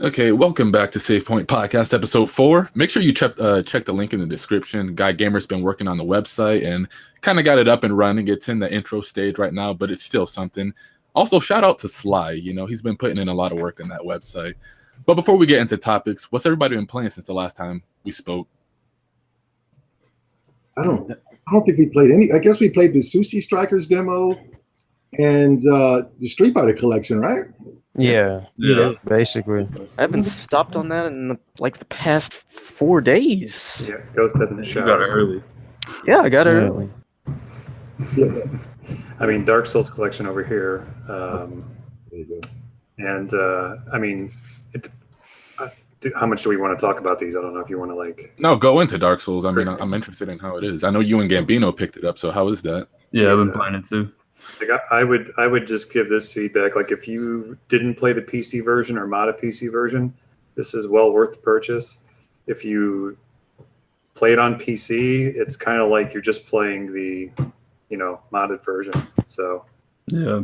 Okay, welcome back to Save Point Podcast, episode 4. Make sure you check the link in the description. Guy Gamer's been working on the website and kind of got it up and running. It's in the intro stage right now, but it's still something. Also, shout out to Sly. He's been putting in a lot of work on that website. But before we get into topics, what's everybody been playing since the last time we spoke? I don't think we played any. I guess we played the Sushi Strikers demo and the Street Fighter collection, right? Yeah, basically. I haven't stopped on that in the past 4 days. Yeah, Ghost hasn't shown. You got it early. Yeah, I got it early. Yeah. I mean, Dark Souls collection over here. There you go. And I mean, how much do we want to talk about these? I don't know if you want to No, go into Dark Souls. I mean, I'm interested in how it is. I know you and Gambino picked it up, so how is that? Yeah, I've been playing it too. I would just give this feedback. Like, if you didn't play the PC version or modded PC version, this is well worth the purchase. If you play it on PC, it's kind of like you're just playing the, modded version. So Yeah.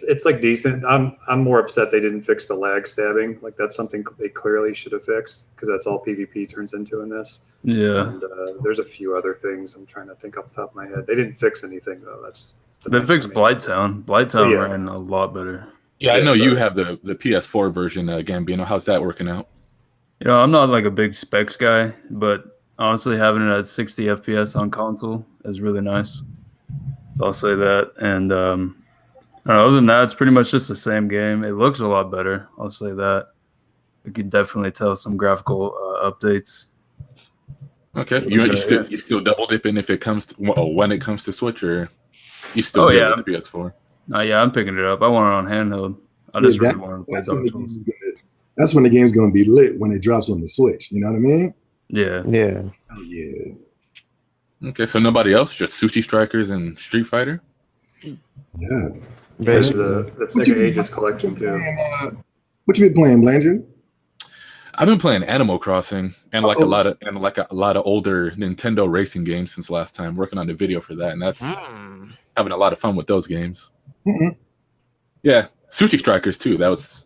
it's like decent. I'm more upset they didn't fix the lag stabbing. Like, that's something they clearly should have fixed, because that's all PvP turns into in this. Yeah. And there's a few other things I'm trying to think off the top of my head. They didn't fix anything though. They fixed Blighttown. Blighttown ran a lot better. Yeah, I know you have the PS4 version, Gambino. How's that working out? I'm not like a big specs guy, but honestly, having it at 60 FPS on console is really nice. So I'll say that. And other than that, it's pretty much just the same game. It looks a lot better. I'll say that. You can definitely tell some graphical updates. Okay, you still double dipping if it comes to when it comes to Switch, or you still with the PS4? Yeah, I'm picking it up. I want it on handheld. I just really want to play Dark Souls. That's when the game's going to be lit, when it drops on the Switch. You know what I mean? Yeah. Oh, yeah. Okay, so nobody else, just Sushi Strikers and Street Fighter? Yeah. The Sega Ages collection too. What you been playing, Blandrew? I've been playing Animal Crossing and a lot of older Nintendo racing games since last time. Working on the video for that, and that's having a lot of fun with those games. Mm-hmm. Yeah, Sushi Strikers too. That's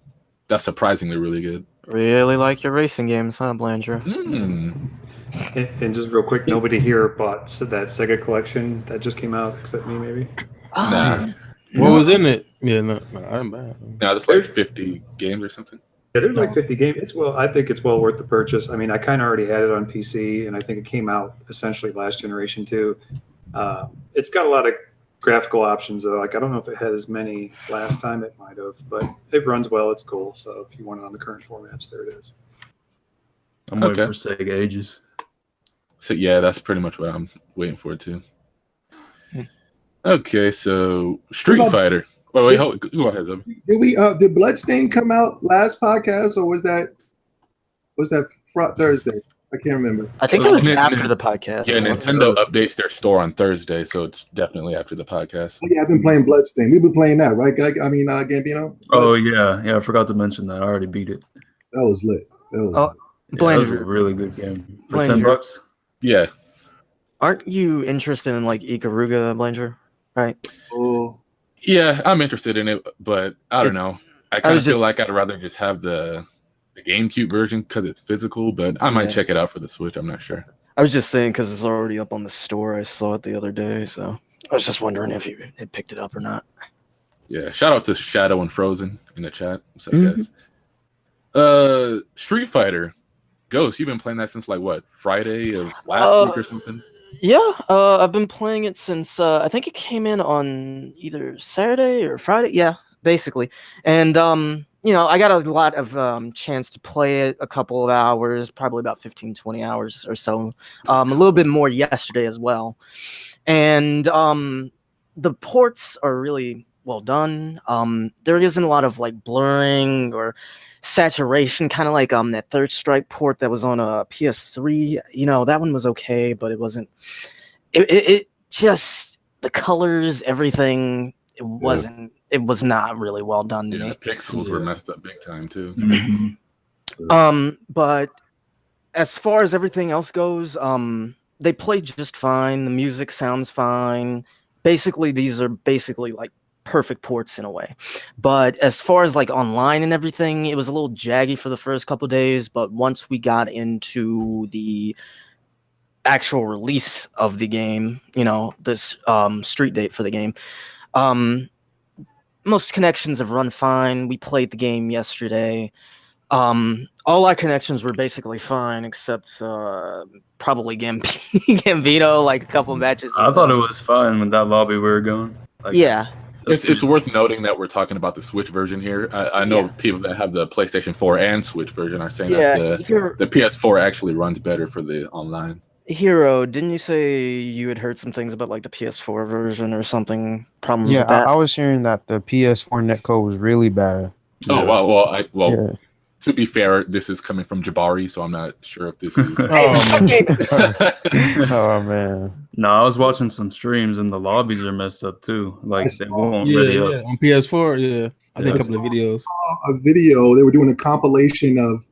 surprisingly really good. Really like your racing games, huh, Blandrew? And just real quick, nobody here bought that Sega collection that just came out except me, maybe. Nah. What was in it? Yeah, no, I didn't buy it. No, there's like 50 games or something. Yeah, there's like 50 games. I think it's well worth the purchase. I mean, I kind of already had it on PC, and I think it came out essentially last generation too. It's got a lot of graphical options though. Like, I don't know if it had as many last time. It might have, but it runs well. It's cool. So if you want it on the current formats, there it is. I'm waiting for Sega Ages. So yeah, that's pretty much what I'm waiting for too. Okay, so Street Fighter. Wait, go ahead, Zeb. Did Bloodstain come out last podcast, or was that Thursday? I can't remember. I think it was after the podcast. Yeah, Nintendo updates their store on Thursday, so it's definitely after the podcast. Oh, yeah, I've been playing Bloodstain. We've been playing that, right? Gambino? Oh, yeah. I forgot to mention that. I already beat it. That was lit. That was a really good game. For $10? Yeah. Aren't you interested in like Ikaruga, Blandrew? Right? Oh. Yeah, I'm interested in it, but I don't know. I kind of feel like I'd rather just have the GameCube version because it's physical, but I might check it out for the Switch. I'm not sure. I was just saying because it's already up on the store. I saw it the other day, so I was just wondering if you had picked it up or not. Yeah, shout out to Shadow and Frozen in the chat. What's up, guys? Street Fighter. Ghost, you've been playing that since like what, Friday of last week or something? Yeah, I've been playing it since I think it came in on either Saturday or Friday. Yeah, basically. And I got a lot of chance to play it, a couple of hours, probably about 15, 20 hours or so. A little bit more yesterday as well. And the ports are really well done. There isn't a lot of like blurring or saturation, kind of like that Third Strike port that was on a PS3. That one was okay, but it wasn't. It just, the colors, everything. It wasn't. It was not really well done to me. The pixels were messed up big time too. But as far as everything else goes, they play just fine. The music sounds fine. Basically, these are basically like perfect ports in a way. But as far as like online and everything, it was a little jaggy for the first couple of days. But once we got into the actual release of the game, this street date for the game, most connections have run fine. We played the game yesterday. All our connections were basically fine except probably Gambino, like a couple of matches. I thought it was fine with that lobby we were going. Like, yeah. It's worth noting that we're talking about the Switch version here. I know people that have the PlayStation 4 and Switch version are saying that the PS4 actually runs better for the online. Hero, didn't you say you had heard some things about like the PS4 version or something? Problems Yeah, with that? I was hearing that the PS4 netcode was really bad. Oh, well, to be fair, this is coming from Jabari, so I'm not sure if this is. Oh man. No, I was watching some streams and the lobbies are messed up too. Like they won't ready up. On PS4. Yeah, I seen a couple of videos. I saw a video. They were doing a compilation of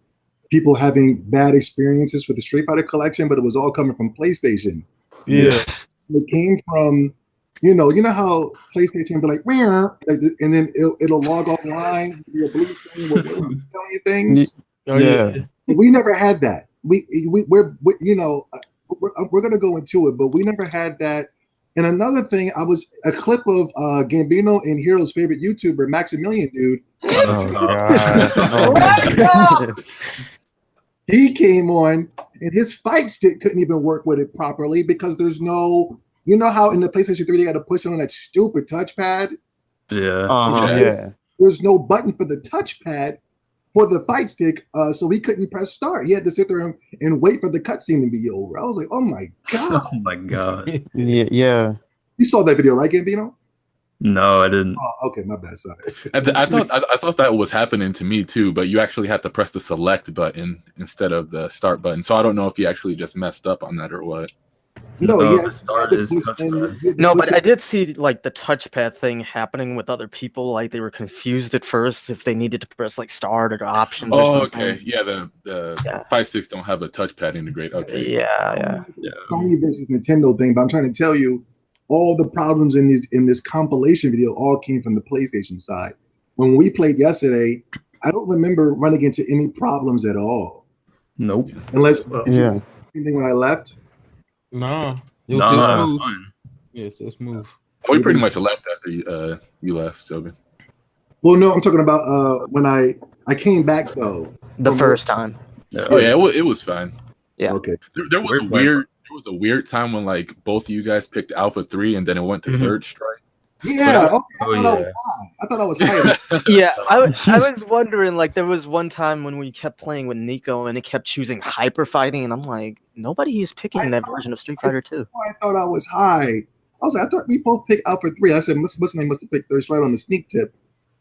people having bad experiences with the Street Fighter collection, but it was all coming from PlayStation. Yeah, it came from, you know how PlayStation be like, and then it'll log offline, your blue screen will tell you things. Yeah. We never had that. We're gonna go into it, but we never had that. And another thing, I was a clip of Gambino and Hero's favorite YouTuber, Maximilian dude. Oh god. He came on and his fight stick couldn't even work with it properly because there's no, how in the PlayStation 3 they got to push it on that stupid touchpad? Yeah. There's no button for the touchpad for the fight stick, so he couldn't press start. He had to sit there and wait for the cutscene to be over. I was like, oh my god. Oh my god. Yeah. You saw that video, right, Gambino? No, I didn't. Oh, okay, my bad. Sorry. I thought that was happening to me too, but you actually had to press the select button instead of the start button. So I don't know if you actually just messed up on that or what. No, the start is touchpad. No, but I did see like the touchpad thing happening with other people. Like they were confused at first if they needed to press like start or options. Or something. Okay. Yeah, the fight sticks don't have a touchpad integrate. Okay. Yeah. Sony versus Nintendo thing, but I'm trying to tell you, all the problems in this compilation video all came from the PlayStation side. When we played yesterday, I don't remember running into any problems at all. Nope. Unless anything when I left. No, it was still smooth. Fine. Yeah, still smooth. We pretty much left after you left, Sylvan. Well, no, I'm talking about when I came back though. The first time. Yeah. Oh yeah, it was fine. Yeah. Okay. There was a weird time when like both of you guys picked Alpha 3 and then it went to Third Strike. Yeah, I thought I was high. Yeah, I was wondering, like, there was one time when we kept playing with Nico and it kept choosing hyper fighting, and I'm like, nobody is picking that version of Street Fighter 2. I thought I was high. I was like, I thought we both picked Alpha 3. I said, must have picked Third Strike on the sneak tip.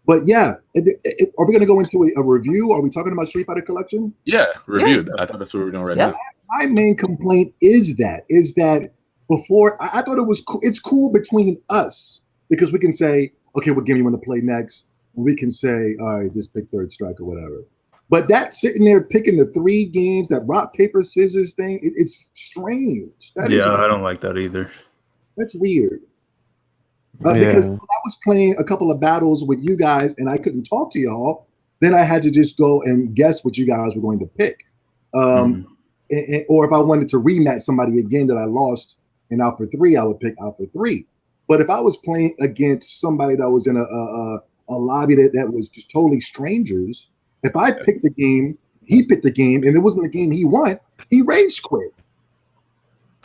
But yeah, are we going to go into a review? Are we talking about Street Fighter Collection? Yeah, review. Yeah. I thought that's what we were doing right now. My main complaint is that before, I thought it was cool. It's cool between us because we can say, okay, what game you want to play next? And we can say, all right, just pick Third Strike or whatever. But that sitting there picking the 3 games, that rock, paper, scissors thing, it's strange. I don't like that either. That's weird. Because when I was playing a couple of battles with you guys and I couldn't talk to y'all, then I had to just go and guess what you guys were going to pick. Or if I wanted to rematch somebody again that I lost in Alpha 3, I would pick Alpha 3. But if I was playing against somebody that was in a lobby that was just totally strangers, if I picked the game, he picked the game, and it wasn't the game he won, he rage quit.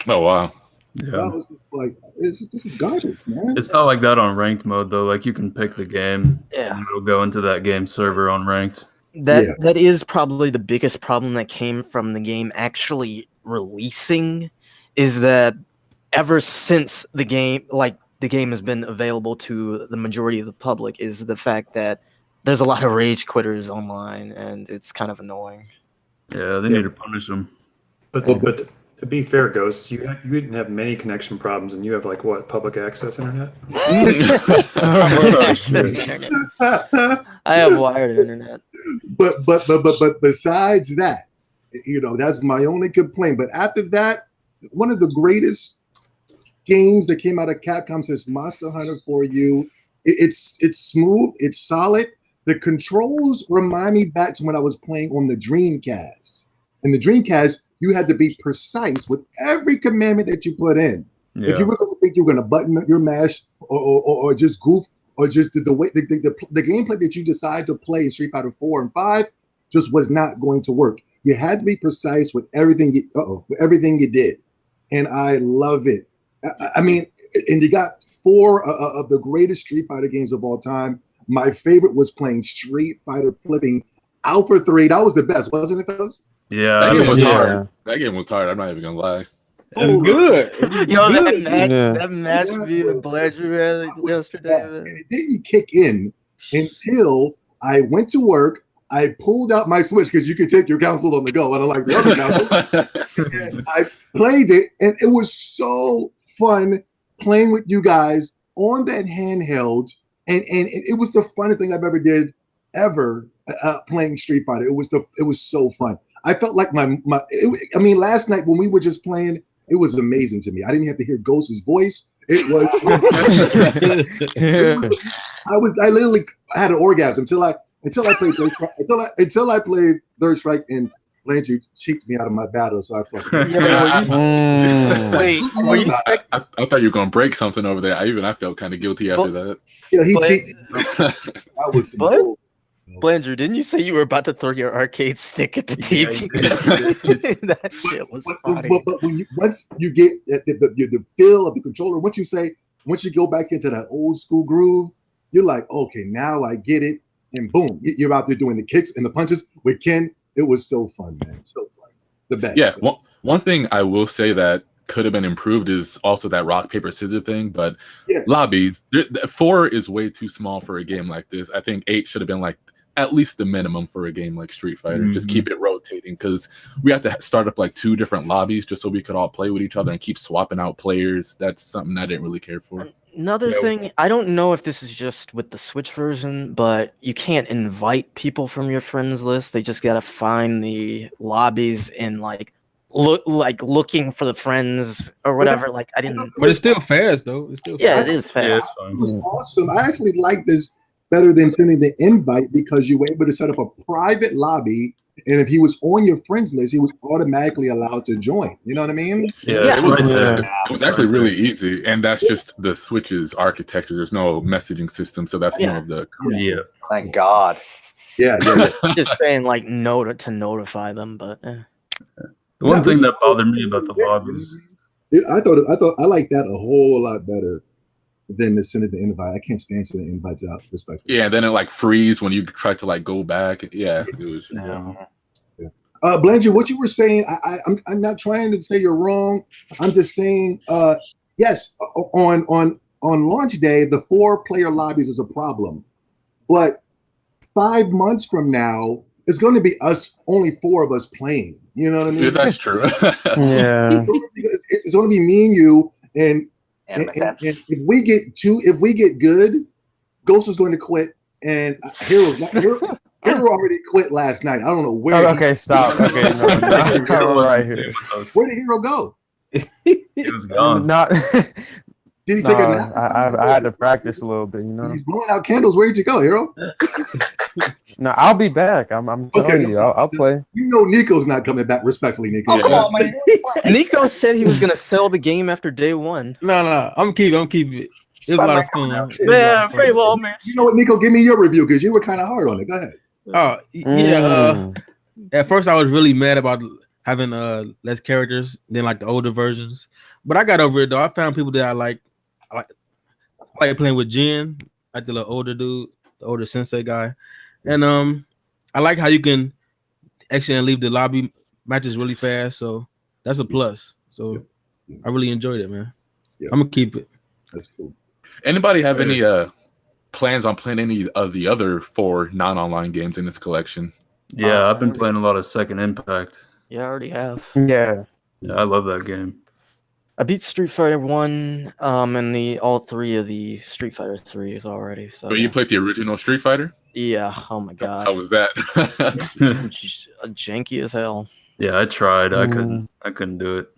Oh, wow. Yeah. I was just like, this is garbage, man. It's not like that on ranked mode though. Like you can pick the game, and it'll go into that game server on ranked. That is probably the biggest problem that came from the game actually releasing, is that ever since the game has been available to the majority of the public, is the fact that there's a lot of rage quitters online, and it's kind of annoying. Yeah, they need to punish them. But to be fair, Ghosts, you didn't have many connection problems, and you have like what, public access internet? I have wired internet. But besides that, that's my only complaint. But after that, one of the greatest games that came out of Capcom since Monster Hunter for You It's smooth. It's solid. The controls remind me back to when I was playing on the Dreamcast. In the Dreamcast, you had to be precise with every commandment that you put in. Yeah. If you were going to think you were going to button your mash or just goof or just the way the gameplay that you decide to play in Street Fighter 4 and 5 just was not going to work. You had to be precise with everything you did, and I love it. I mean, and you got 4 of the greatest Street Fighter games of all time. My favorite was playing Street Fighter flipping Alpha 3. That was the best, wasn't it, fellas? Yeah, That game was Yeah. hard. That game was hard. I'm not even gonna lie. It's good. Yo, Good. that match Yeah. me and Bledger yesterday. Yes, and it didn't kick in until I went to work. I pulled out my Switch because you can take your console on the go. I don't like the other console. And I played it, and it was so fun playing with you guys on that handheld. And it was the funnest thing I've ever playing Street Fighter. It was so fun. I felt like last night when we were just playing, it was amazing to me. I didn't have to hear Ghost's voice. It was. I literally had an orgasm until I played Third Strike, until I played Third Strike, and Blanchard cheeked me out of my battle, so I fucking. Wait, were you I thought you were gonna break something over there. I felt kind of guilty after that. Yeah, he But- cheated. I was. But- Bledger, didn't you say you were about to throw your arcade stick at the TV? That shit was funny. But once you get the feel of the controller, once you go back into that old school groove, you're like, okay, now I get it, and boom, you're out there doing the kicks and the punches with Ken. It was so fun, man, so fun. The best. Yeah, one thing I will say that could have been improved is also that rock paper scissors thing. But Yeah. lobbies, 4 is way too small for a game like this. I think 8 should have been like at least the minimum for a game like Street Fighter. Just keep it rotating, because we have to start up like 2 different lobbies just so we could all play with each other and keep swapping out players. That's something I didn't really care for. Another thing, I don't know if this is just with the Switch version, but you can't invite people from your friends list. They just gotta find the lobbies and looking for the friends or whatever. Like I didn't. But it's still fast though. It's still Yeah, fast. it is Yeah, fast. it's fine. It was awesome. I actually like this better than sending the invite, because you were able to set up a private lobby, and if he was on your friends list, he was automatically allowed to join. You know what I mean? Yeah, Yeah. it's right there. It was actually really easy, and that's just the Switch's architecture. There's no messaging system, so that's more of the. Yeah. Thank God. Yeah. Just saying like to notify them, but The one thing that bothered me about the lobbies. I like that a whole lot better than the sending the invite. I can't stand sending invites out, respectfully. Yeah, then it like freeze when you try to like go back. Yeah, it was. Blanchard, what you were saying, I'm not trying to say you're wrong. I'm just saying, yes, on launch day, the 4-player lobbies is a problem, but 5 months from now, it's going to be only 4 of us playing. You know what I mean? Yeah, that's true. Yeah. It's going to be me and you, and if we get good, Ghost is going to quit, and Hero already quit last night. I don't know where. Okay, stop. Okay, no, right here. Where did Hero go? He was gone. Not. Did he No, take a nap? I had to practice a little bit, you know. He's blowing out candles. Where did you go, Hero? No, I'll be back. I'm telling you, I'll play. You know Nico's not coming back. Respectfully, Nico. Oh, come on, man. Nico said he was gonna sell the game after day 1. No, I'm keeping it. It was a lot of fun. It was a lot Yeah, of fun. pretty well, man. You know what, Nico? Give me your review, because you were kind of hard on it. Go ahead. Oh yeah. At first, I was really mad about having less characters than like the older versions, but I got over it though. I found people that I like playing with Jin, like the little older dude, the older sensei guy, and I like how you can actually leave the lobby matches really fast. So that's a plus. So I really enjoyed it, man. Yeah. I'm gonna keep it. That's cool. Anybody have any plans on playing any of the other 4 non-online games in this collection? Yeah, I've been playing a lot of Second Impact. Yeah, I already have. Yeah. Yeah, I love that game. I beat Street Fighter 1, and all 3 of the Street Fighter 3s already. So But you played the original Street Fighter? yeah. Oh my god. How was that? Janky as hell. Yeah, I tried. I couldn't do it.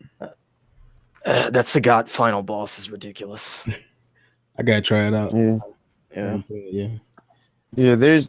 That Sagat final boss is ridiculous. I gotta try it out. Yeah. Yeah. Yeah, there's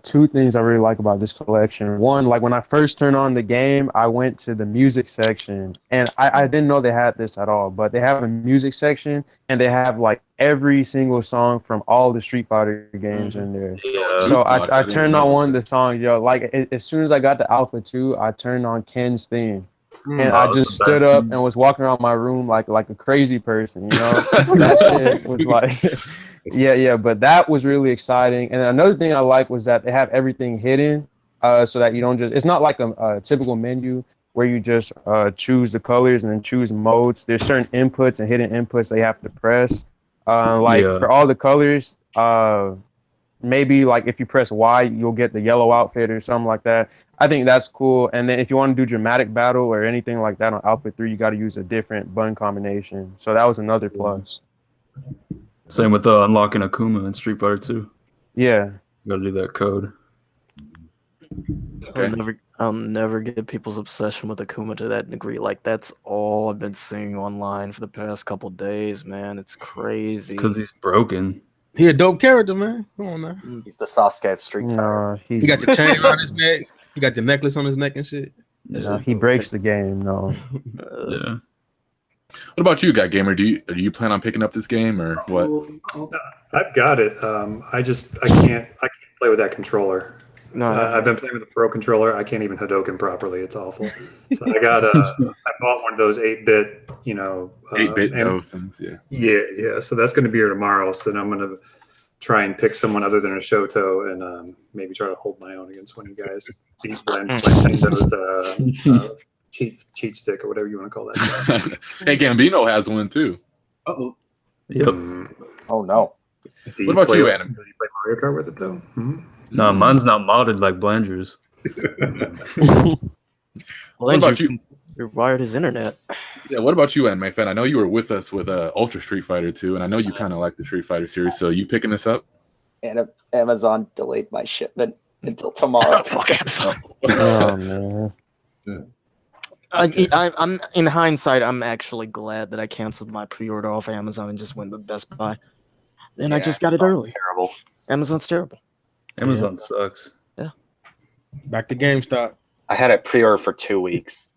two things I really like about this collection. One, like when I first turned on the game, I went to the music section, and I didn't know they had this at all, but they have a music section, and they have like every single song from all the Street Fighter games in there. Yeah. So I turned on one of the songs, yo. Like as soon as I got to Alpha 2, I turned on Ken's theme. And I just stood up and was walking around my room like a crazy person, you know. That shit was like, yeah. But that was really exciting. And another thing I like was that they have everything hidden, so that you don't just. It's not like a typical menu where you just choose the colors and then choose modes. There's certain inputs and hidden inputs that you have to press. For all the colors, maybe like if you press Y, you'll get the yellow outfit or something like that. I think that's cool. And then if you want to do dramatic battle or anything like that on Alpha 3, you got to use a different button combination. So that was another plus. Same with unlocking Akuma in Street Fighter 2. Yeah. You got to do that code. Okay. I'll never get people's obsession with Akuma to that degree. Like, that's all I've been seeing online for the past couple days, man. It's crazy. Because he's broken. He a dope character, man. Come on now. He's the Sasuke of Street Fighter. He got the chain around his neck. He got the necklace on his neck and shit. No, he breaks the game. No. Yeah. What about you, Guy Gamer? Do you plan on picking up this game or what? I've got it. I can't play with that controller. No, I've been playing with a pro controller. I can't even Hadouken properly. It's awful. So I bought one of those 8-bit, 8-bit things. Yeah. Yeah. So that's going to be here tomorrow. So then I'm going to try and pick someone other than a Shoto and maybe try to hold my own against one of you guys. Beat Nintendo's cheat stick or whatever you want to call that. Hey, Gambino has one too. Uh-oh. Yep. Oh no. What about you, Adam? Does he play Mario Kart with it though? No, mine's not modded like Blanger's. What about you? You're wired his internet. Yeah, what about you, Anime Fan? I know you were with us with Ultra Street Fighter 2, and I know you kind of like the Street Fighter series, so you picking this up? And Amazon delayed my shipment until tomorrow. Fuck Amazon. Oh, man. I'm in hindsight, I'm actually glad that I canceled my pre-order off Amazon and just went with Best Buy. Then I just got it early. Terrible. Amazon's terrible. Amazon sucks. Yeah. Back to GameStop. I had it pre-order for 2 weeks.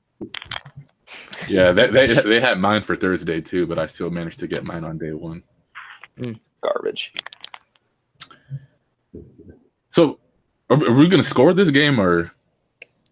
Yeah, they had mine for Thursday too, but I still managed to get mine on day one. Garbage. So, are we going to score this game or?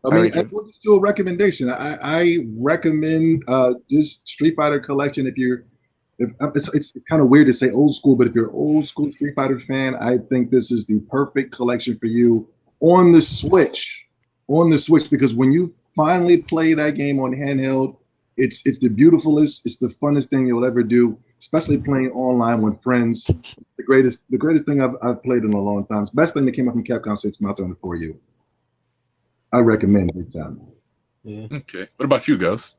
I mean, we'll just do a recommendation. I recommend this Street Fighter collection. It's kind of weird to say old school, but if you're an old school Street Fighter fan, I think this is the perfect collection for you on the Switch. Because when you finally play that game on handheld, it's the beautifulest, it's the funnest thing you'll ever do, especially playing online with friends. The greatest thing I've played in a long time. It's the best thing that came up from Capcom since Monster Hunter 4U. I recommend it big time. Yeah. Okay. What about you, Ghost?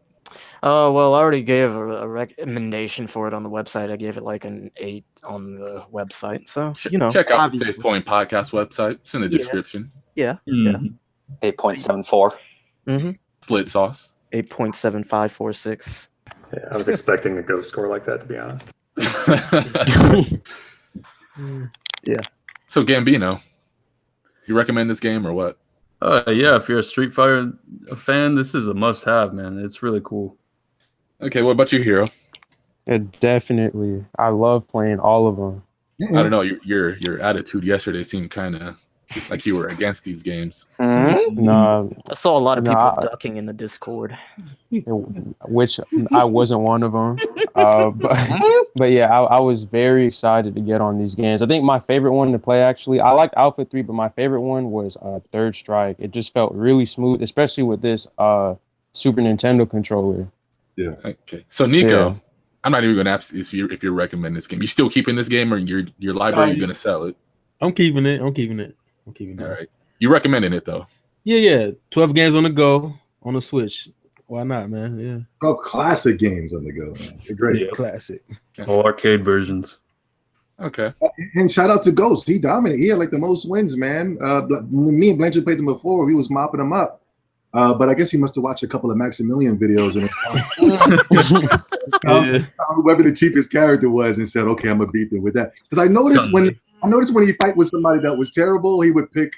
Well, I already gave a recommendation for it on the website. I gave it like an 8 on the website. So, check out the Save Point Podcast website. It's in the description. Yeah. 8.74. Mm-hmm. Slit sauce. 8.7546. Yeah, I was expecting a ghost score like that, to be honest. Yeah. So, Gambino, you recommend this game or what? Yeah, if you're a Street Fighter fan, this is a must-have, man. It's really cool. Okay, what about you, Hero? Yeah, definitely. I love playing all of them. I don't know. Your attitude yesterday seemed kind of like you were against these games. No, I saw a lot of people ducking in the Discord. Which I wasn't one of them. But yeah, I was very excited to get on these games. I think my favorite one to play, actually, I liked Alpha 3, but my favorite one was Third Strike. It just felt really smooth, especially with this Super Nintendo controller. Yeah. Okay. So, Nico, I'm not even going to ask if you recommend this game. You still keeping this game or your library, you're going to sell it? I'm keeping it. All right. You recommending it, though? Yeah. 12 games on the go on the Switch. Why not, man? Yeah. Oh, classic games on the go, man. They're great. Yeah, classic. All arcade versions. Okay. And shout out to Ghost. He dominated. He had like the most wins, man. Me and Blanchard played them before. We was mopping them up. But I guess he must have watched a couple of Maximilian videos and whoever the cheapest character was and said, okay, I'm going to beat them with that. Because I noticed when I noticed when he fight with somebody that was terrible, he would pick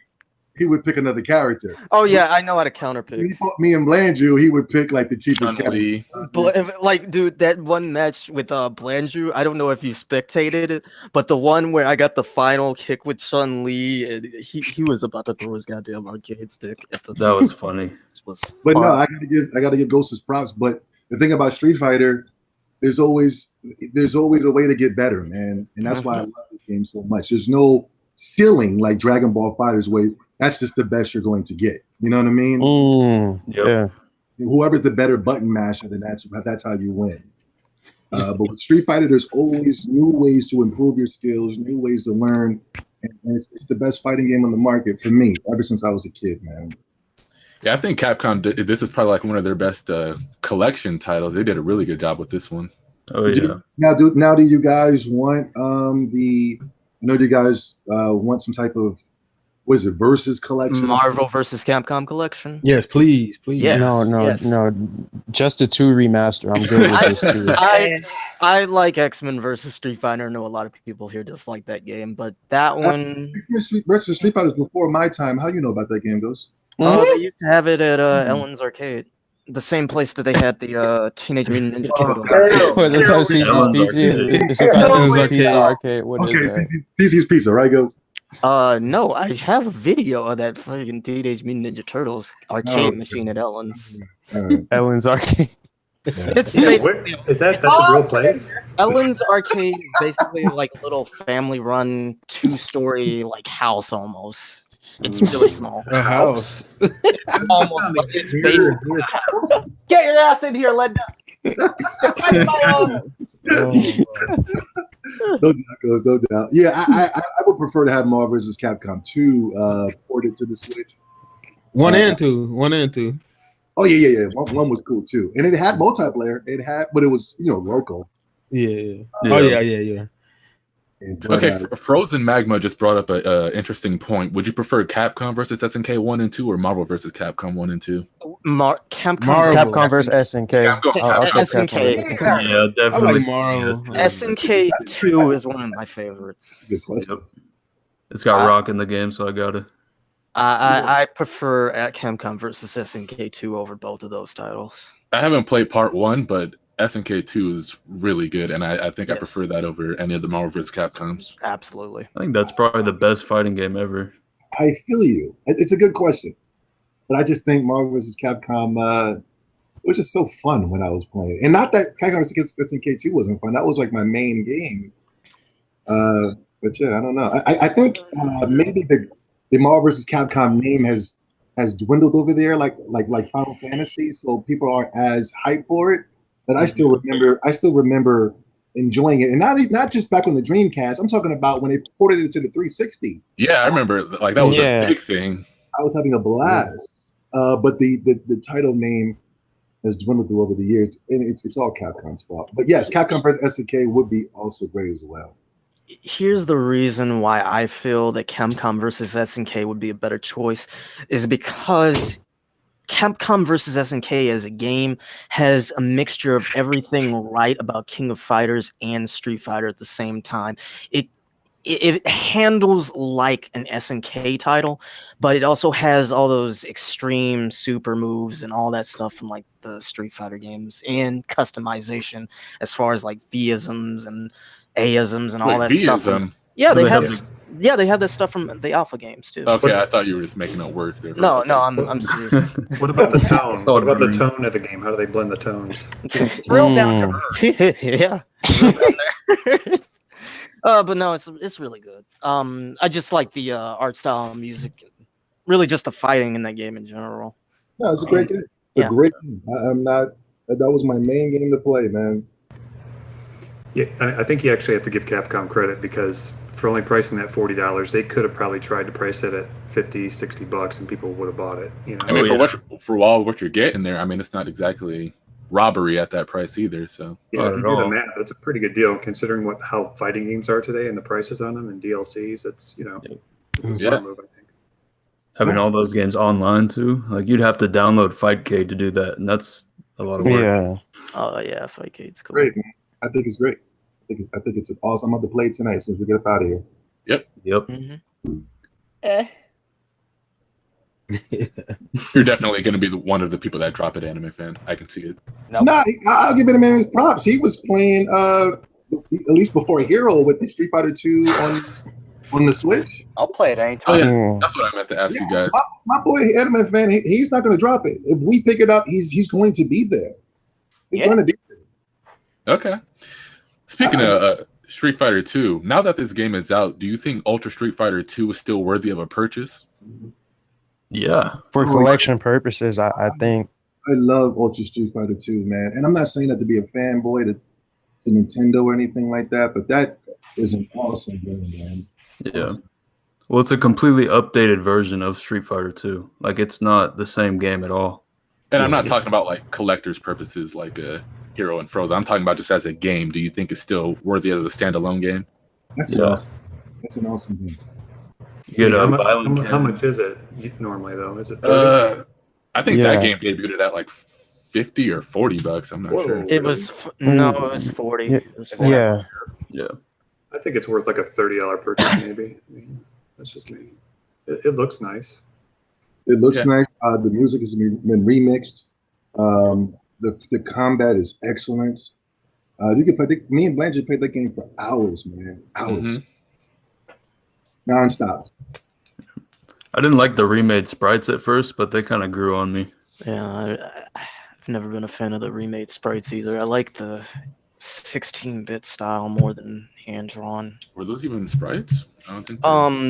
another character. Oh yeah, I know how to counterpick. When he fought me and Blandrew, he would pick like the cheapest character. Like, dude, that one match with Blandrew, I don't know if you spectated it, but the one where I got the final kick with Chun-Li, and he was about to throw his goddamn arcade stick at the That was funny. Was but fun. no, I gotta give Ghost his props. But the thing about Street Fighter, there's always a way to get better, man, and that's why I love this game so much. There's no ceiling like Dragon Ball Fighter's way. That's just the best you're going to get. You know what I mean? Yeah. Whoever's the better button masher, then that's how you win. But with Street Fighter, there's always new ways to improve your skills, new ways to learn, and it's the best fighting game on the market for me ever since I was a kid, man. Yeah, I think Capcom. This is probably like one of their best collection titles. They did a really good job with this one. Oh yeah. Now do you guys want I know you guys want some type of what is it, versus collection? Marvel versus Capcom collection. Yes, please. Yes. No. Just a 2 remaster. I'm good with this 2. I like X-Men versus Street Fighter. I know a lot of people here dislike that game, but that one X-Men versus Street Fighter is before my time. How you know about that game, Ghost? Oh, they used to have it at Ellen's Arcade. The same place that they had the Teenage Mutant Ninja Turtles. That's how CC's Pizza Arcade. What is that? CC's Pizza, right, Ghost? No, I have a video of that fucking Teenage Mutant Ninja Turtles arcade machine at Ellen's. Ellen's Arcade. It's basically that's a real place. Ellen's Arcade, basically like a little family-run 2-story like house almost. It's really small. A house. It's almost like it's basically a house. Get your ass in here, Linda. No doubt. Yeah, I would prefer to have Marvel vs. Capcom 2 ported to the Switch. 1 and 2. Oh yeah. One was cool too, and it had multiplayer. But it was local. Yeah. Oh yeah. Okay, Frozen Magma just brought up an interesting point. Would you prefer Capcom versus SNK 1 and 2 or Marvel versus Capcom 1 and 2? Capcom versus SNK. I'll take SNK. Yeah, definitely. I like Marvel. SNK 2 is one of my favorites. Good question. Yep. It's got Rock in the game, so I got it. I prefer Capcom versus SNK 2 over both of those titles. I haven't played part 1, but SNK 2 is really good, and I think I prefer that over any of the Marvel vs. Capcoms. Absolutely. I think that's probably the best fighting game ever. I feel you. It's a good question, but I just think Marvel vs. Capcom was just so fun when I was playing. And not that Capcom vs. SNK 2 wasn't fun. That was like my main game. But yeah, I don't know. I think maybe the Marvel vs. Capcom name has dwindled over there, like Final Fantasy, so people aren't as hyped for it. But I still remember enjoying it, and not just back on the Dreamcast. I'm talking about when they ported it to the 360. Yeah, I remember like that was a big thing. I was having a blast. But the title name has dwindled through over the years, and it's all Capcom's fault. But yes, Capcom vs. SNK would be also great as well. Here's the reason why I feel that Capcom versus SNK would be a better choice, is because Capcom versus SNK as a game has a mixture of everything right about King of Fighters and Street Fighter at the same time. It handles like an SNK title, but it also has all those extreme super moves and all that stuff from like the Street Fighter games, and customization as far as like V-isms and A-isms and all that stuff. Yeah, they have this stuff from the Alpha games too. Okay, I thought you were just making up words there. No, I'm serious. What about the tone? What about the tone of the game? How do they blend the tones? Real down to earth. Yeah. But no, it's really good. I just like the art style and music, really just the fighting in that game in general. No, it's a great game. It's a great game. That was my main game to play, man. Yeah, I think you actually have to give Capcom credit, because for only pricing that $40, they could have probably tried to price it at $50-$60 and people would have bought it. You know? I mean, for all what you're getting there, I mean, it's not exactly robbery at that price either. So yeah, if you do the math, that's a pretty good deal considering how fighting games are today and the prices on them and DLCs. It's it's a smart move, I think. Having all those games online too, like you'd have to download Fightcade to do that, and that's a lot of work. Yeah. Oh yeah, Fightcade's cool. Great, man. I think it's great. I think it's awesome. I'm about to play it tonight since we get up out of here. Yep. Mm-hmm. You're definitely going to be one of the people that drop it, Anime Fan. I can see it. Nope. No, I'll give it a man his props. He was playing at least before Hero with the Street Fighter 2 on the Switch. I'll play it Oh, anytime. yeah. That's what I meant to ask you guys. My boy Anime Fan, he's not going to drop it. If we pick it up, he's going to be there. He's going to be there. Okay. Speaking of Street Fighter 2, now that this game is out, do you think Ultra Street Fighter 2 is still worthy of a purchase? Yeah. For collection purposes, I think. I love Ultra Street Fighter 2, man. And I'm not saying that to be a fanboy to Nintendo or anything like that, but that is an awesome game, man. Yeah. Well, it's a completely updated version of Street Fighter 2. Like, it's not the same game at all. And I'm not talking about like collector's purposes like Hero and Frozen. I'm talking about just as a game. Do you think it's still worthy as a standalone game? That's awesome. That's an awesome game. You get how much is it normally though? Is it 30? I think that game debuted at like $50 or $40. I'm not sure. It was it was 40. Yeah. It was 40. Yeah. I think it's worth like a $30 purchase, maybe. I mean, that's just me. It looks nice. It looks nice. The music has been remixed. The combat is excellent. You can play. Me and Blanchard played that game for hours, man. Hours, nonstop. I didn't like the remade sprites at first, but they kind of grew on me. Yeah, I've never been a fan of the remade sprites either. I like the 16-bit style more than hand-drawn. Were those even sprites? I don't think.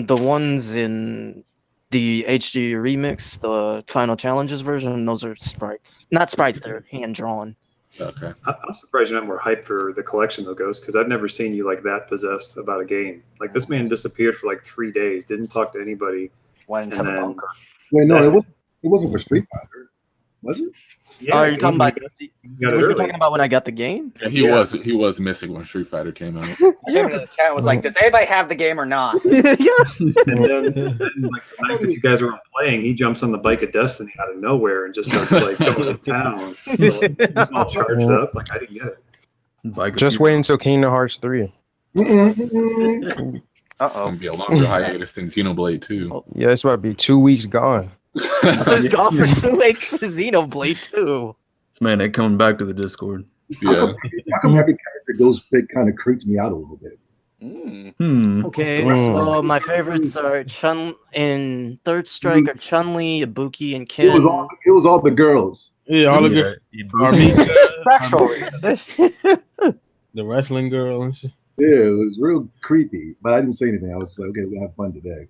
The ones in the HD remix, the Final Challenges version, those are sprites. Not sprites, they're hand-drawn. Okay. I'm surprised you're not more hyped for the collection though, Ghost, because I've never seen you like that possessed about a game. Like this man disappeared for like 3 days, didn't talk to anybody. Went into the bunker. Wait, no, it wasn't for Street Fighter, was it? Yeah, Oh, you're talking about you're talking about when I got the game? Yeah, he was missing when Street Fighter came out. I came into the chat and was like, does anybody have the game or not? And then like the night that you guys were playing, he jumps on the bike of Destiny out of nowhere and just starts like going to town. He's all charged up. Like I didn't get it. Just wait until Kingdom Hearts 3. It's gonna be a longer hiatus than Xenoblade 2. Yeah, it's about to be 2 weeks gone. I was gone for 2 weeks for Xenoblade 2. This man ain't coming back to the Discord. Yeah. How come every character goes big kind of creeps me out a little bit? Okay, so my favorites are Chun in Third Strike are Chun-Li, Ibuki, and Ken. It was all the girls. Yeah, all the girls. The wrestling girl and shit. Yeah, it was real creepy, but I didn't say anything. I was like, okay, we'll have fun today.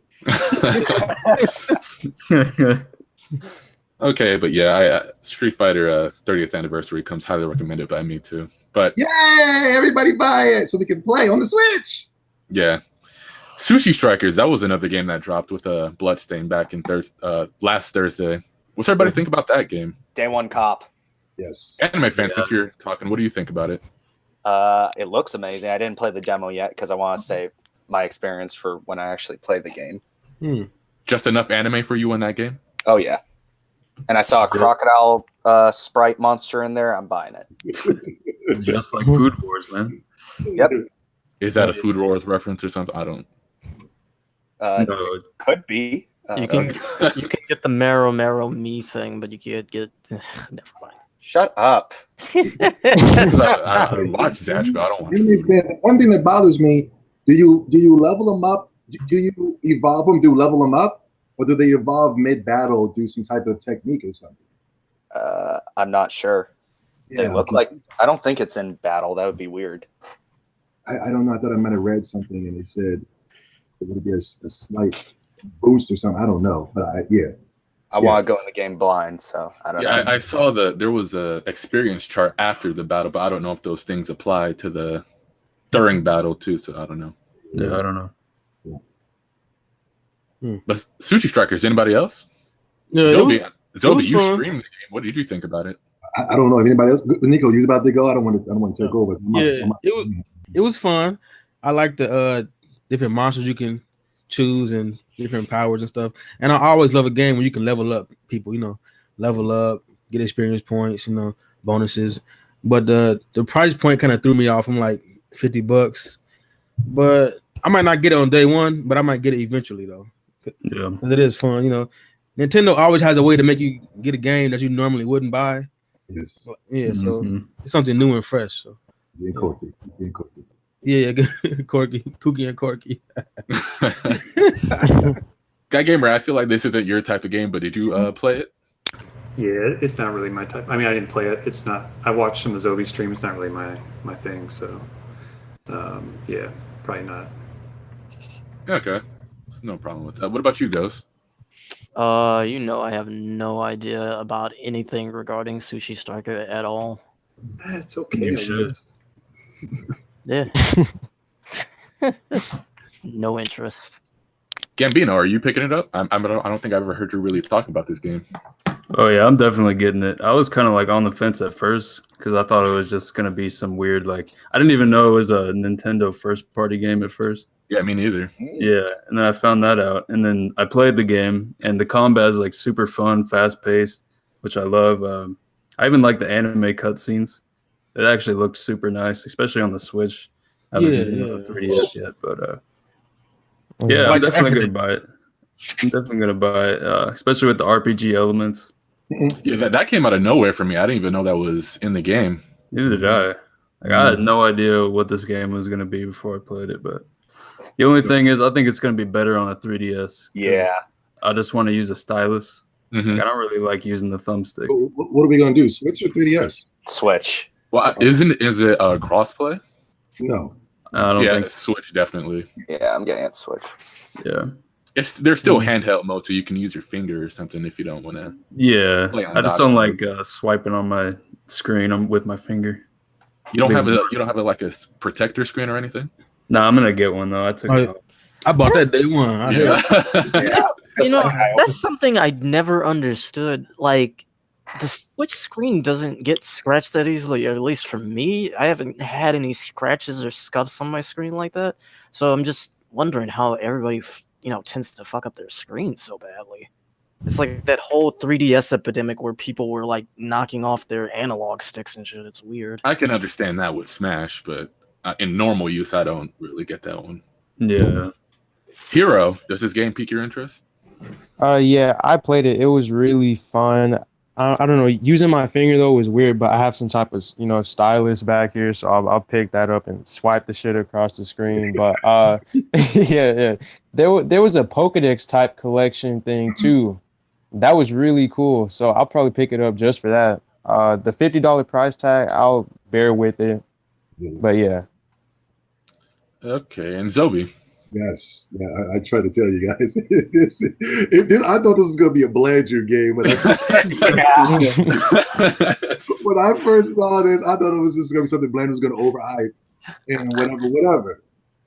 Okay, but yeah, Street Fighter 30th anniversary comes highly recommended by me too. But yay, everybody buy it so we can play on the Switch. Yeah, Sushi Strikers, that was another game that dropped with a Bloodstain back in last Thursday. What's everybody think about that game? Day one cop. Yes. Anime fans, since you're talking, what do you think about it? It looks amazing. I didn't play the demo yet because I want to save my experience for when I actually play the game. Just enough anime for you in that game? Oh yeah. And I saw a crocodile sprite monster in there. I'm buying it. Just like Food Wars, man. Yep. Is that a Food Wars reference or something? I don't. No. Could be. You can get the Marrow Me thing, but you can't get. Never mind. Shut up. I watch Zatch, but I don't watch. One thing that bothers me: do you level them up? Do you evolve them? Do you level them up, or do they evolve mid-battle through some type of technique or something? I'm not sure. Yeah, they look like. I don't think it's in battle. That would be weird. I don't know. I thought I might have read something, and they said it would be a slight boost or something. I don't know, but I want to go in the game blind, so I don't know. I saw there was a experience chart after the battle, but I don't know if those things apply to the during battle too. So I don't know. Yeah, I don't know. But Sushi Strikers, anybody else? Yeah, Zobi, you streamed the game. What did you think about it? I don't know if anybody else. Nico, you're about to go. I don't want to take over. It was fun. I like the different monsters you can choose and different powers and stuff. And I always love a game where you can level up people. Level up, get experience points. Bonuses. But the price point kind of threw me off. I'm like $50, but I might not get it on day one, but I might get it eventually though. Yeah, because it is fun. You know, Nintendo always has a way to make you get a game that you normally wouldn't buy. Yes. Yeah, so it's something new and fresh. So being Corky. Yeah, Corky, Kooky and Corky. Guy Gamer, I feel like this isn't your type of game, but did you play it? Yeah, it's not really my type. I mean, I didn't play it. It's not. I watched some of Zoe stream. It's not really my thing. So, yeah, probably not. Okay, no problem with that. What about you, Ghost? I have no idea about anything regarding Sushi Striker at all. It's okay. You should. Yeah. No interest. Gambino, are you picking it up? I don't think I've ever heard you really talk about this game. Oh yeah, I'm definitely getting it. I was kind of like on the fence at first because I thought it was just gonna be some weird I didn't even know it was a Nintendo first party game at first. Yeah, me neither. Yeah, and then I found that out, and then I played the game, and the combat is like super fun, fast paced, which I love. I even like the anime cutscenes. It actually looked super nice, especially on the Switch. I haven't seen it on the 3DS yet, but yeah, I'm definitely gonna buy it. I'm definitely gonna buy it, especially with the RPG elements. Yeah, that came out of nowhere for me. I didn't even know that was in the game. Neither did I. I had no idea what this game was gonna be before I played it, but the only thing is, I think it's gonna be better on a 3DS. Yeah. I just want to use a stylus. I don't really like using the thumbstick. What are we gonna do? Switch or 3DS? Switch. Well, is it crossplay? No. I don't think Switch definitely. Yeah, I'm getting it Switch. Yeah. There's still handheld mode, so you can use your finger or something if you don't want to. Yeah, I just don't like swiping on my screen with my finger. You don't have a protector screen or anything? No, I'm gonna get one though. I bought that day one. That's something I never understood. Like, the Switch screen doesn't get scratched that easily, or at least for me. I haven't had any scratches or scuffs on my screen like that. So I'm just wondering how everybody, tends to fuck up their screen so badly. It's like that whole 3DS epidemic where people were like knocking off their analog sticks and shit. It's weird. I can understand that with Smash, but in normal use, I don't really get that one. Yeah. Hero, does this game pique your interest? Yeah, I played it. It was really fun. I don't know. Using my finger though was weird, but I have some type of stylus back here, so I'll pick that up and swipe the shit across the screen. But yeah, there was a Pokédex type collection thing too. That was really cool. So I'll probably pick it up just for that. The $50 price tag, I'll bear with it. But yeah. Okay, and Zobi. Yes, yeah, I try to tell you guys. I thought this was going to be a Blandrew game. When I first saw this, I thought it was just going to be something Blandrew was going to overhype and whatever.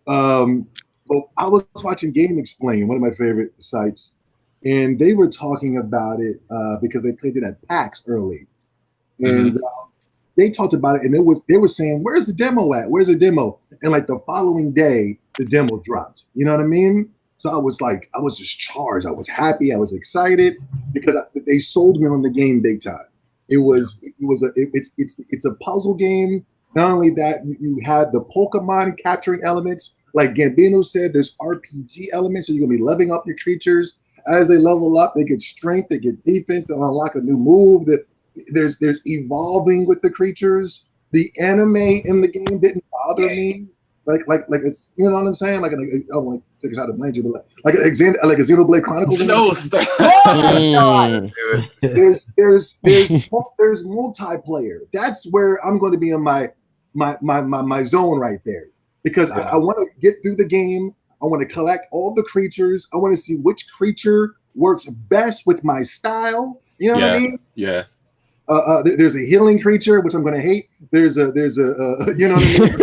But I was watching Game Explain, one of my favorite sites, and they were talking about it because they played it at PAX early. And they talked about it, and they were saying, "Where's the demo at? Where's the demo?" And like the following day, the demo dropped. You know what I mean? So I was just charged. I was happy. I was excited because they sold me on the game big time. It's a puzzle game. Not only that, you had the Pokemon capturing elements. Like Gambino said, there's RPG elements, so you're gonna be leveling up your creatures as they level up. They get strength, they get defense, they unlock a new move. There's evolving with the creatures. The anime in the game didn't bother me. Like it's, you know what I'm saying? Like I don't want to take it out of Blandrew, but like a Xenoblade Chronicles. No, there's multiplayer. That's where I'm going to be in my zone right there, because I want to get through the game. I want to collect all the creatures. I want to see which creature works best with my style. You know what I mean? Yeah. There's a healing creature, which I'm going to hate. There's a you know what I mean?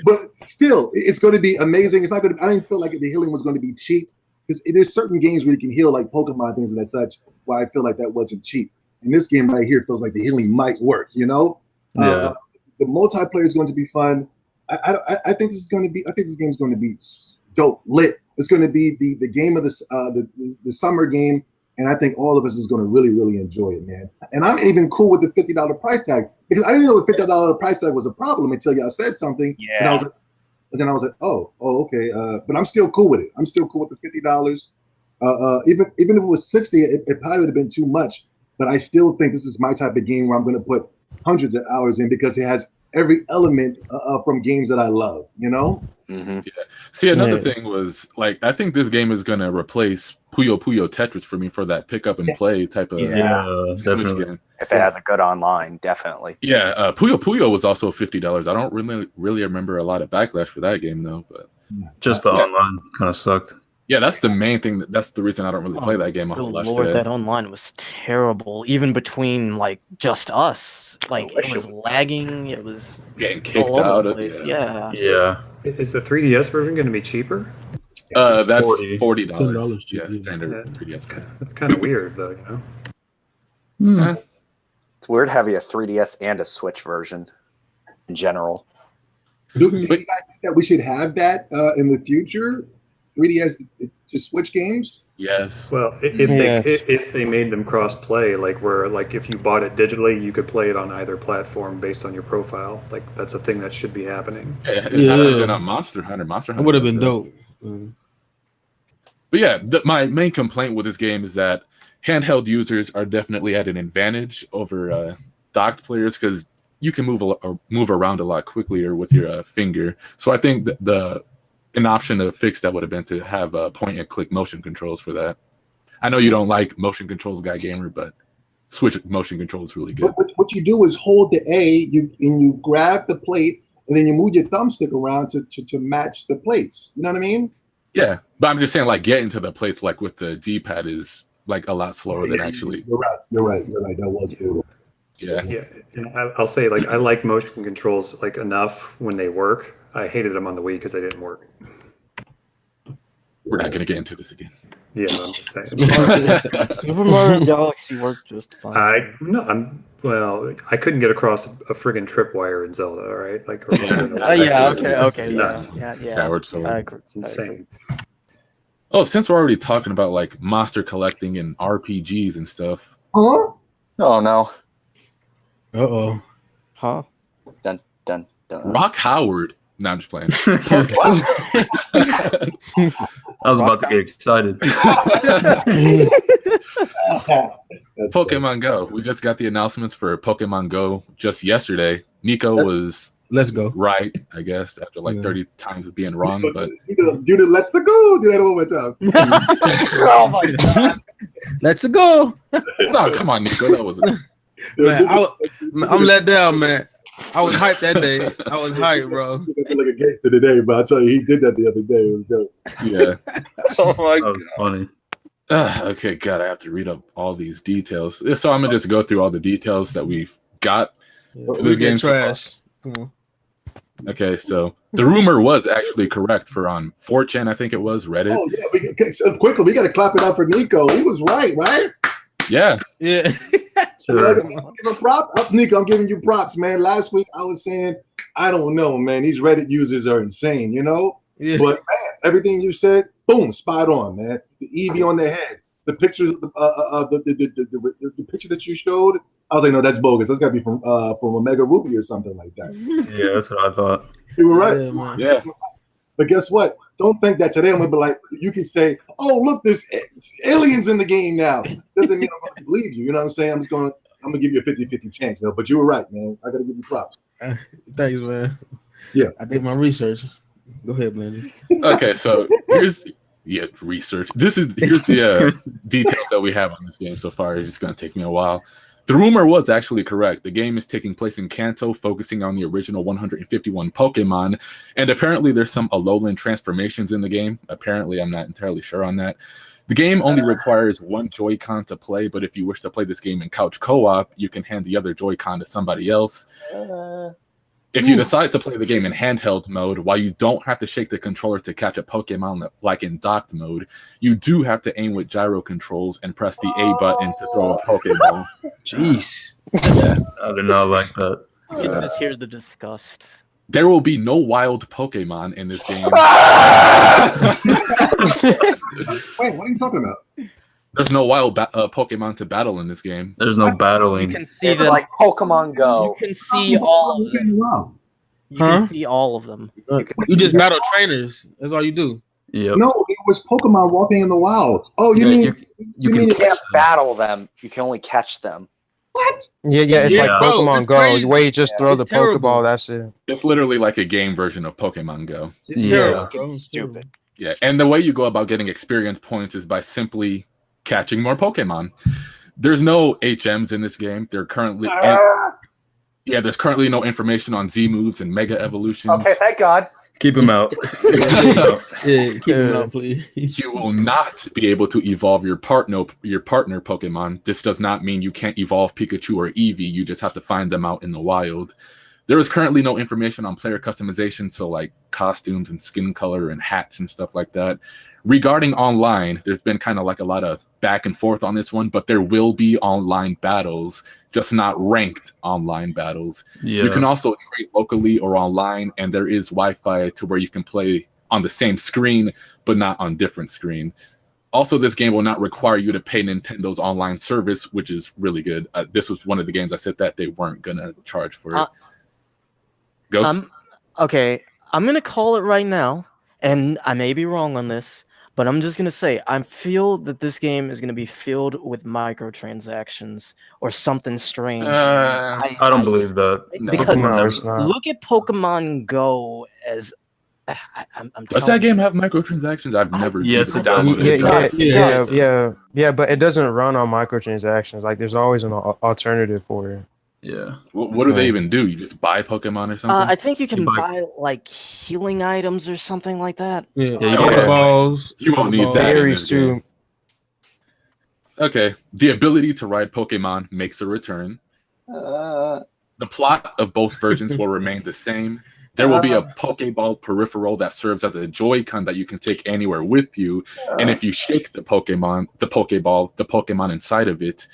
But still, it's going to be amazing. It's not going to. I didn't feel like the healing was going to be cheap, because there's certain games where you can heal like Pokemon things and that such. Where I feel like that wasn't cheap. In this game right here, it feels like the healing might work. The multiplayer is going to be fun. I think this is going to be. I think this game is going to be dope, lit. It's going to be the game of the summer game. And I think all of us is going to really, really enjoy it, man. And I'm even cool with the $50 price tag, because I didn't know the $50 price tag was a problem until y'all said something. Yeah. And I was like, And then I was like, oh, okay. But I'm still cool with it. I'm still cool with the $50. Even if it was 60, it probably would have been too much. But I still think this is my type of game where I'm going to put hundreds of hours in because it has every element from games that I love. You know? Mm-hmm. Yeah. See, another thing was like I think this game is going to replace Puyo Puyo Tetris for me for that pick up and play type of definitely. game. If it has a good online, definitely. Yeah, Puyo Puyo was also $50. I don't really remember a lot of backlash for that game though, but just the online kind of sucked. Yeah, that's the main thing. That's the reason I don't really play that game a whole lot. Lord, that online was terrible. Even between like just us, like it was lagging. It was getting kicked all over out the of place. yeah. Yeah. Is the 3DS version going to be cheaper? That's $40. $10 Yeah, standard 3DS. That's kind of weird, though. You know. It's weird having a 3DS and a Switch version in general. Do you guys think that we should have that in the future? 3DS to Switch games? Yes. Well, if they made them cross play, like where like if you bought it digitally, you could play it on either platform based on your profile. Like that's a thing that should be happening. Yeah, it happens in a Monster Hunter. That would have been dope. But yeah, my main complaint with this game is that handheld users are definitely at an advantage over docked players because you can move around a lot quicker with your finger. So I think that an option to fix that would have been to have point and click motion controls for that. I know you don't like motion controls, Guy Gamer, but Switch motion control is really good. What you do is hold the A, you grab the plate, and then you move your thumbstick around to match the plates. You know what I mean? Yeah, but I'm just saying, like, getting to the place, like, with the D-pad is, like, a lot slower than actually. You're right. That was brutal. Yeah. Yeah, and I'll say, like, I like motion controls, like, enough when they work. I hated them on the Wii because they didn't work. We're not going to get into this again. Yeah, I'm just saying. Super Mario Galaxy worked just fine. I couldn't get across a friggin' tripwire in Zelda, all right? Like, okay. Yeah. Coward sword. It's insane. Oh, since we're already talking about, like, monster collecting and RPGs and stuff. Huh? Oh, no. Uh-oh. Huh? Dun, dun, dun. Rock Howard. No, I'm just playing. I was about to get excited. Pokemon Go. We just got the announcements for Pokemon Go just yesterday. Nico was right, I guess, after like 30 times of being wrong. But do the let's go. Do that one more time. Oh my god. Let's go. No, come on, Nico. That wasn't. Man, I'm let down, man. I was hyped that day. I was hyped, bro. I feel like a gangster today, but I tell you, he did that the other day. It was dope. Yeah. Oh my That was funny. Okay, God, I have to read up all these details. So I'm gonna just go through all the details that we've got. We get trash. Okay, so the rumor was actually correct for on 4chan, I think it was, Reddit. Oh yeah, quickly, we got to clap it up for Nico. He was right? Yeah. Yeah. Sure. Give him props. Nico, I'm giving you props, man. Last week I was saying, I don't know, man. These Reddit users are insane, you know? Yeah. But man, everything you said, boom, spot on, man. The Eevee on the head, the pictures of the picture that you showed, I was like, no, that's bogus. That's got to be from Omega Ruby or something like that. Yeah, that's what I thought. You were right. Yeah. But guess what? Don't think that today I'm going to be like, you can say, oh, look, there's aliens in the game now. Doesn't mean I'm going to believe you. You know what I'm saying? I'm going to give you a 50-50 chance. Though. But you were right, man. I got to give you props. Thanks, man. Yeah. I did my research. Go ahead, man. Okay, so here's research. Here's the details that we have on this game so far. It's just going to take me a while. The rumor was actually correct. The game is taking place in Kanto, focusing on the original 151 Pokemon, and apparently there's some Alolan transformations in the game. Apparently, I'm not entirely sure on that. The game only requires one Joy-Con to play, but if you wish to play this game in couch co-op, you can hand the other Joy-Con to somebody else. If you decide to play the game in handheld mode, while you don't have to shake the controller to catch a Pokemon like in docked mode, you do have to aim with gyro controls and press the A button to throw a Pokeball. Jeez. Yeah. I did not like that. You can just hear the disgust. There will be no wild Pokemon in this game. Wait, what are you talking about? There's no wild Pokemon to battle in this game. There's no battling. You can see It's like Pokemon Go. You can see all of them. Wow. You can see all of them. You just battle trainers. That's all you do. Yep. No, it was Pokemon walking in the wild. Oh, you mean you can't battle them. You can only catch them. What? Yeah, it's like bro, Pokemon it's Go. crazy. Where you just throw the terrible. Pokeball. That's it. It's literally like a game version of Pokemon Go. Yeah, It's stupid. Yeah, and the way you go about getting experience points is by simply catching more Pokemon. There's no HMs in this game. There's currently no information on Z moves and Mega Evolutions. Okay, thank God. Keep him out. Keep him out, please. You will not be able to evolve your partner Pokemon. This does not mean you can't evolve Pikachu or Eevee. You just have to find them out in the wild. There is currently no information on player customization, so like costumes and skin color and hats and stuff like that. Regarding online, there's been kind of like a lot of back and forth on this one, but there will be online battles, just not ranked online battles. Yeah. You can also trade locally or online, and there is Wi-Fi to where you can play on the same screen, but not on different screen. Also, this game will not require you to pay Nintendo's online service, which is really good. This was one of the games I said that they weren't going to charge for it. Ghost? Okay, I'm going to call it right now, and I may be wrong on this, but I'm just going to say, I feel that this game is going to be filled with microtransactions or something strange. I don't believe that. Because No, look at Pokemon Go as... Does that game have microtransactions? I've never Yes, it downloaded does. Yeah, but it doesn't run on microtransactions. Like, there's always an alternative for it. Yeah. What do they even do? You just buy Pokemon or something? I think you can buy like healing items or something like that. Yeah, you Pokeballs. You won't need that. Berries too. Okay. The ability to ride Pokemon makes a return. The plot of both versions will remain the same. There will be a Pokeball peripheral that serves as a Joy-Con that you can take anywhere with you. And if you shake the Pokeball, the Pokemon inside of it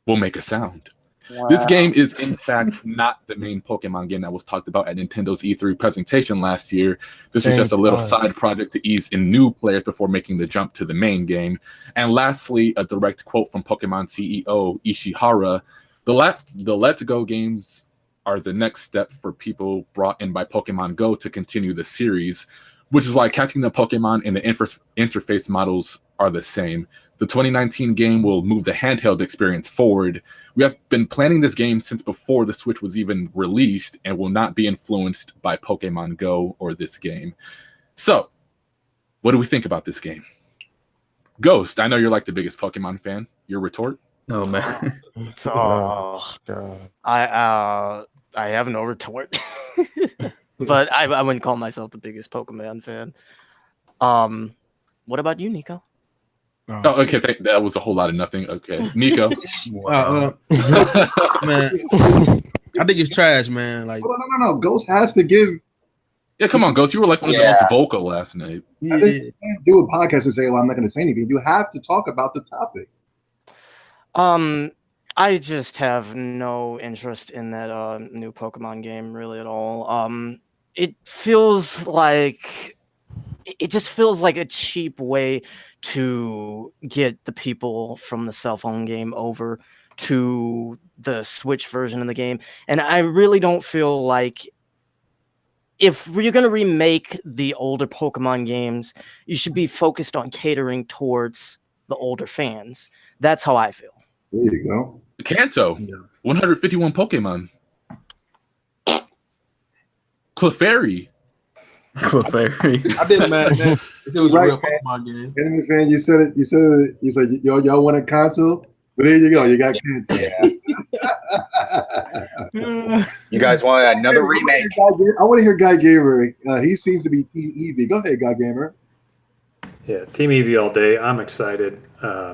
will make a sound. Wow. This game is, in fact, not the main Pokemon game that was talked about at Nintendo's E3 presentation last year. This was just a little side project to ease in new players before making the jump to the main game. And lastly, a direct quote from Pokemon CEO Ishihara: "The Let's Go games are the next step for people brought in by Pokemon Go to continue the series, which is why catching the Pokemon and the interface models are the same. The 2019 game will move the handheld experience forward. We have been planning this game since before the Switch was even released and will not be influenced by Pokemon Go or this game." So, what do we think about this game? Ghost, I know you're like the biggest Pokemon fan. Your retort? Oh, man. Oh, God. I have no retort, but I wouldn't call myself the biggest Pokemon fan. What about you, Nico? Oh, okay. That was a whole lot of nothing. Okay, Nico. Man, I think it's trash, man. Like, no. Ghost has to give. Yeah, come on, Ghost. You were like one of the most vocal last night. You can't do a podcast and say, "Well, I'm not going to say anything." You have to talk about the topic. I just have no interest in that new Pokemon game really at all. It feels like a cheap way to get the people from the cell phone game over to the Switch version of the game. And I really don't feel like if you're going to remake the older Pokemon games, you should be focused on catering towards the older fans. That's how I feel. There you go. Kanto, 151 Pokemon. Clefairy. I've been mad, man. It was Right, a real Pokemon game. Enemy fan, you said it. You said y'all want a console. But there you go. You got Kanto. You guys want another remake? I want to hear Guy Gamer. He seems to be Team Eevee. Go ahead, Guy Gamer. Yeah, Team Eevee all day. I'm excited.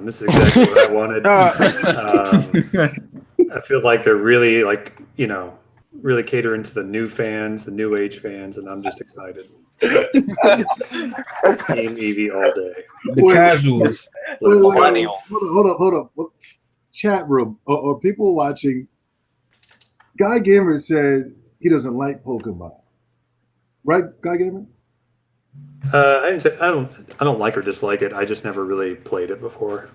This is exactly what I wanted. I feel like they're really really catering to the new fans, the new age fans, and I'm just excited. Team Eevee all day. The casuals. Hold up. Chat room or people watching. Guy Gamer said he doesn't like Pokemon. Right, Guy Gamer? I didn't say I don't like or dislike it. I just never really played it before.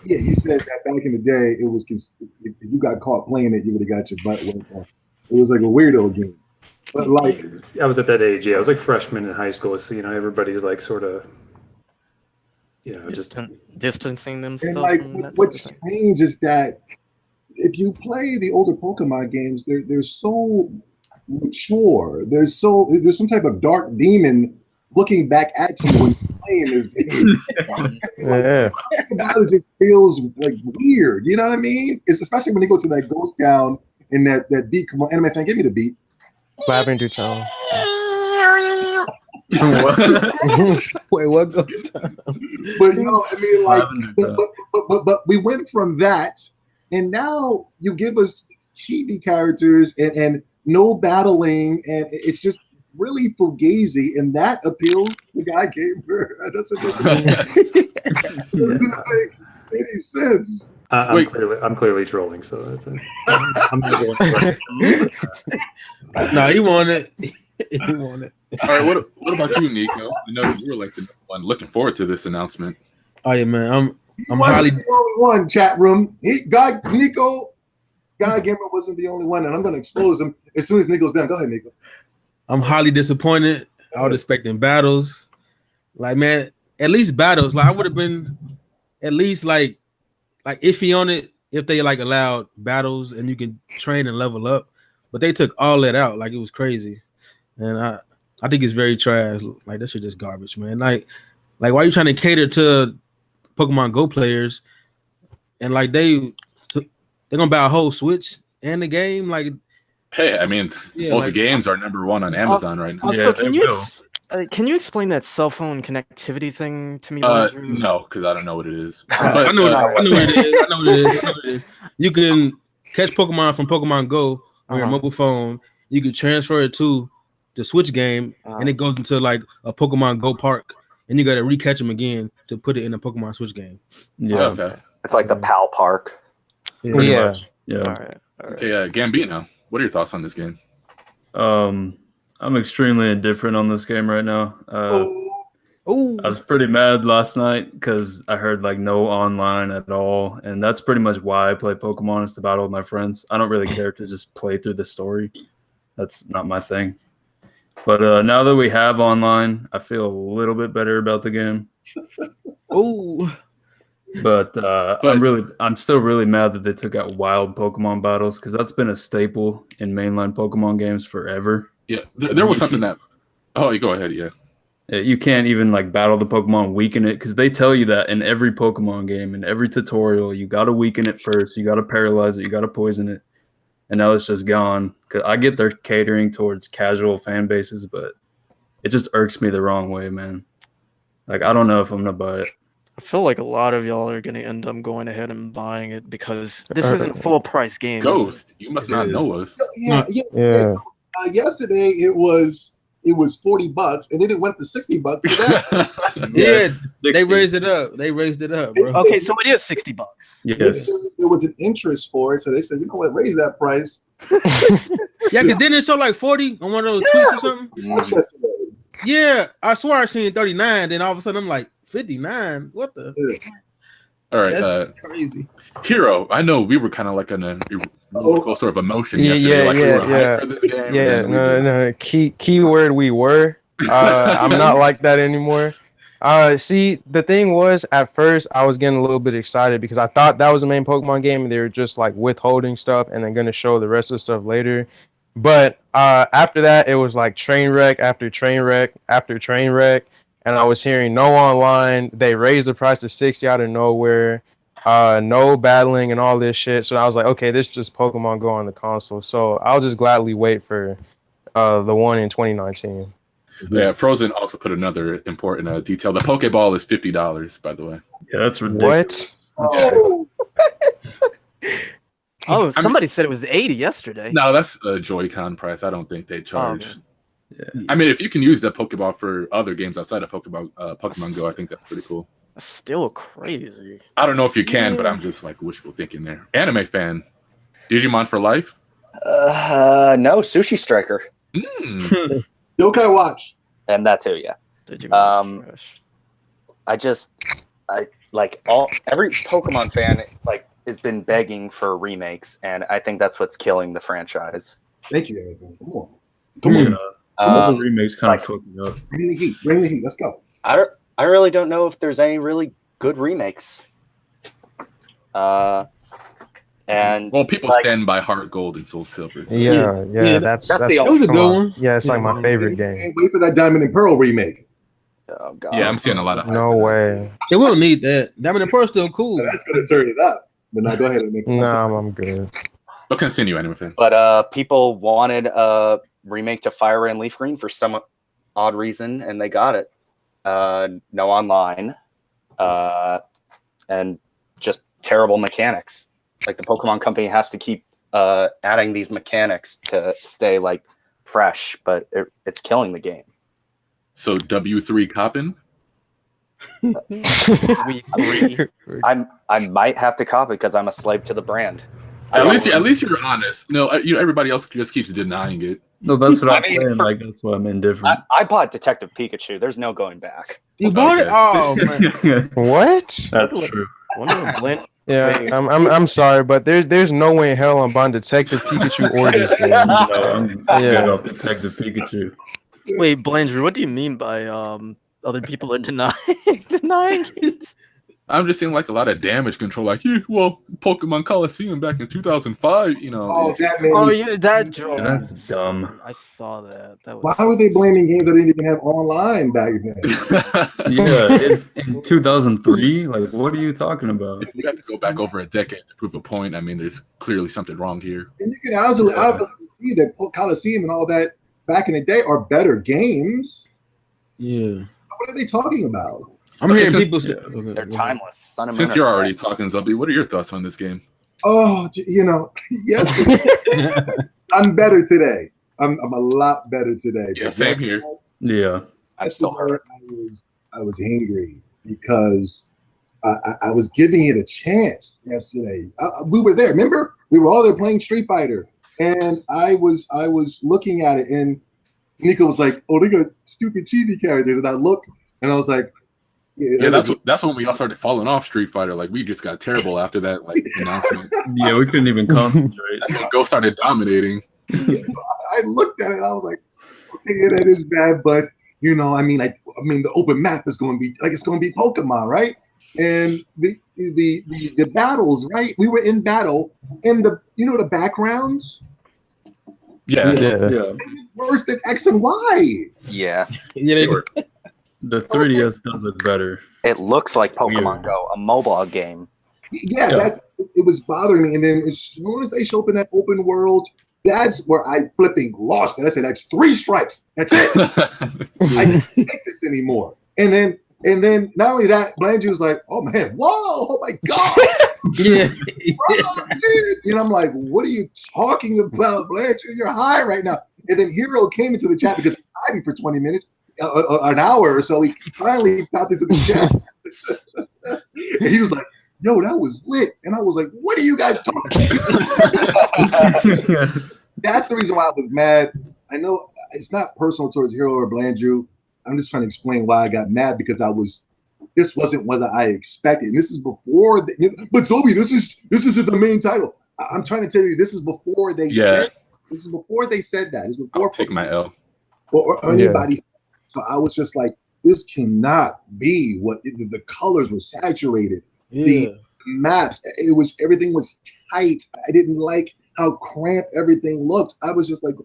Yeah, he said that back in the day, it was if you got caught playing it, you would have got your butt went off. It was like a weirdo game. But like, I was at that age. Yeah, I was like freshman in high school. So everybody's like sort of, just distancing and themselves like from that what's sort of thing. strange is that if you play the older Pokemon games, they're so mature. There's some type of dark demon looking back at you when you're playing this game. Yeah. It just feels like weird. You know what I mean? It's especially when they go to that ghost town and that beat. Come on, anime fan, give me the beat. Lavender Town. Wait, what goes down? But I mean, like, Lavender but we went from that, and now you give us chibi characters and no battling, and it's just really fugazi, and that appeals to Guy Gamer. That doesn't make any sense. I'm clearly trolling. So that's I'm not going. No, he won it. He won it. All right, what about you, Nico? I know you were like the one looking forward to this announcement. Oh yeah, man. I'm Wasn't highly the only one. Chat room. Guy Gamer wasn't the only one, and I'm going to expose him as soon as Nico's done. Go ahead, Nico. I'm highly disappointed. I was expecting battles. Like, man, at least battles. Like, I would have been at least like iffy on it if they like allowed battles and you can train and level up. But they took all that out. Like, it was crazy. And I think it's very trash. Like, that shit just garbage, man. Like why are you trying to cater to Pokemon Go players? And like they're gonna buy a whole Switch and the game. Like, Hey, I mean, both the games are #1 on Amazon right now. Also, can you explain that cell phone connectivity thing to me? No, because I don't know what it is. But, I know what it is. You can catch Pokemon from Pokemon Go on your mobile phone. You can transfer it to the Switch game, and it goes into like a Pokemon Go park, and you got to recatch them again to put it in a Pokemon Switch game. Yeah. Okay. It's like the PAL Park. Pretty Yeah. much. Yeah. All right. Okay, Gambino, what are your thoughts on this game? I'm extremely indifferent on this game right now. Oh, I was pretty mad last night because I heard like no online at all, and that's pretty much why I play Pokemon, is to battle with my friends. I don't really care to just play through the story. That's not my thing. But now that we have online, I feel a little bit better about the game. But I'm still really mad that they took out wild Pokemon battles, because that's been a staple in mainline Pokemon games forever. Yeah, there was something that. Oh, you go ahead. Yeah. You can't even like battle the Pokemon, weaken it, because they tell you that in every Pokemon game, in every tutorial, you got to weaken it first, you got to paralyze it, you got to poison it, and now it's just gone. Because I get they're catering towards casual fan bases, but it just irks me the wrong way, man. Like, I don't know if I'm gonna buy it. I feel like a lot of y'all are gonna end up going ahead and buying it because this isn't a full price game. Ghost, you must not know us. Yeah. Yesterday it was $40, and then it went to $60 today. Yeah, they raised it up. Bro. Okay, so it is $60. Yes. There was an interest for it, so they said, you know what, raise that price. Yeah, because didn't it show like 40 on one of those tweets or something? That's yesterday. Yeah, I swear I seen 39. Then all of a sudden I'm like 59. What the? All right, That's crazy. Hero. I know we were kind of like on a roller coaster of emotion yesterday. Like we were hyped for this game. Yeah, no. Keyword we were. I'm not like that anymore. See, the thing was, at first I was getting a little bit excited because I thought that was the main Pokemon game, and they were just like withholding stuff and then gonna show the rest of the stuff later. But after that, it was like train wreck after train wreck after train wreck, and I was hearing no online. They raised the price to $60 out of nowhere. No battling and all this shit. So I was like, okay, this is just Pokemon Go on the console. So I'll just gladly wait for the one in 2019. Yeah, Frozen also put another important detail. The Pokeball is $50, by the way. Yeah, that's ridiculous. What? Oh, somebody said it was 80 yesterday. No, that's a Joy-Con price. I don't think they charge. I mean, if you can use that Pokeball for other games outside of Pokemon Go, I think that's pretty cool. That's still crazy. I don't know if you can, but I'm just like wishful thinking there. Anime fan, Digimon for life? No, Sushi Striker. Yokai Watch. And that too, yeah. Digimon I like every Pokemon fan has been begging for remakes, and I think that's what's killing the franchise. Thank you, everyone. Come on. Come on. All the remakes kind of like- fucked me up. Bring the heat. Bring the heat. Let's go. I really don't know if there's any really good remakes. And Well, people like- stand by Heart Gold and Soul Silver. So. Yeah, that's the That was a come good on. one. Yeah, it's like my favorite Can't game. wait for that Diamond and Pearl remake. oh god, Yeah, I'm seeing a lot of hype No for that. way. Yeah, we don't need that. Diamond and Pearl still cool. That's gonna turn it up. But now go ahead and make it. Nah, I'm good. But continue, Anime Fan. But people wanted a remake to Fire Red and Leaf Green for some odd reason, and they got it. No online, and just terrible mechanics. Like the Pokemon Company has to keep adding these mechanics to stay like fresh, but it's killing the game. So W3 Coppin? We three. I might have to copy because I'm a slave to the brand. At least you're honest. No, everybody else just keeps denying it. No, that's what I I'm mean, saying. Like that's why I'm indifferent. I bought Detective Pikachu. There's no going back. You bought it? Oh man. What? That's true. Wonder if Blend- Yeah, I'm sorry, but there's no way in hell I'm buying Detective Pikachu or this game. No, I'm Yeah. good off Detective Pikachu. Wait, Blandrew, what do you mean by other people are denying it? I'm just seeing like a lot of damage control. Like, yeah, well, Pokemon Coliseum back in 2005, you know. Oh, that man. Oh yeah, that joke. That's dumb. I saw that. That Why was. were they blaming games that didn't even have online back then? Yeah, it's in 2003. Like, what are you talking about? You have to go back over a decade to prove a point. I mean, there's clearly something wrong here. And you can obviously see that Coliseum and all that back in the day are better games. Yeah. What are they talking about? I'm Okay, hearing since- people say They're timeless. Sun and Since Moon you're are- already talking, Zubby, what are your thoughts on this game? Oh, yes. I'm better today. I'm a lot better today. Yeah, same here. Yeah. I'm still hurt. I was angry because I was giving it a chance yesterday. We were there. Remember, we were all there playing Street Fighter, and I was looking at it, and Nico was like, "Oh, they got stupid chibi characters," and I looked, and I was like, Yeah, that's when we all started falling off Street Fighter. Like, we just got terrible after that announcement. Yeah, we couldn't even concentrate. That's when Go started dominating. I looked at it. I was like, "Okay, yeah, that is bad," but I mean, the open map is going to be like it's going to be Pokemon, right? And the battles, right? We were in battle, and the backgrounds Yeah. Yeah. worse than X and Y. Yeah, yeah, they were. The 3DS does it better. it looks like Pokemon Weird. Go, a mobile game. Yeah, it was bothering me. And then as soon as they show up in that open world, that's where I flipping lost it. I said, "That's 3 strikes. That's it. I can't take this anymore." And then not only that, Blandrew was like, "Oh man, whoa, oh my god." Yeah. Bro, dude. And I'm like, "What are you talking about, Blanchard? You're high right now." And then Hero came into the chat because he was hiding for 20 minutes, an hour or so. He finally popped into the chat. And he was like, "Yo, that was lit." And I was like, "What are you guys talking about?" That's the reason why I was mad. I know it's not personal towards Hero or Blandrew. I'm just trying to explain why I got mad because this wasn't what I expected. And this is before, but Toby, this isn't the main title. I'm trying to tell you, this is before they said. This is before they said that. This is before I'll take my L. or anybody. So I was just like, this cannot be what the colors were saturated. Yeah. The maps, everything was tight. I didn't like how cramped everything looked. I was just like,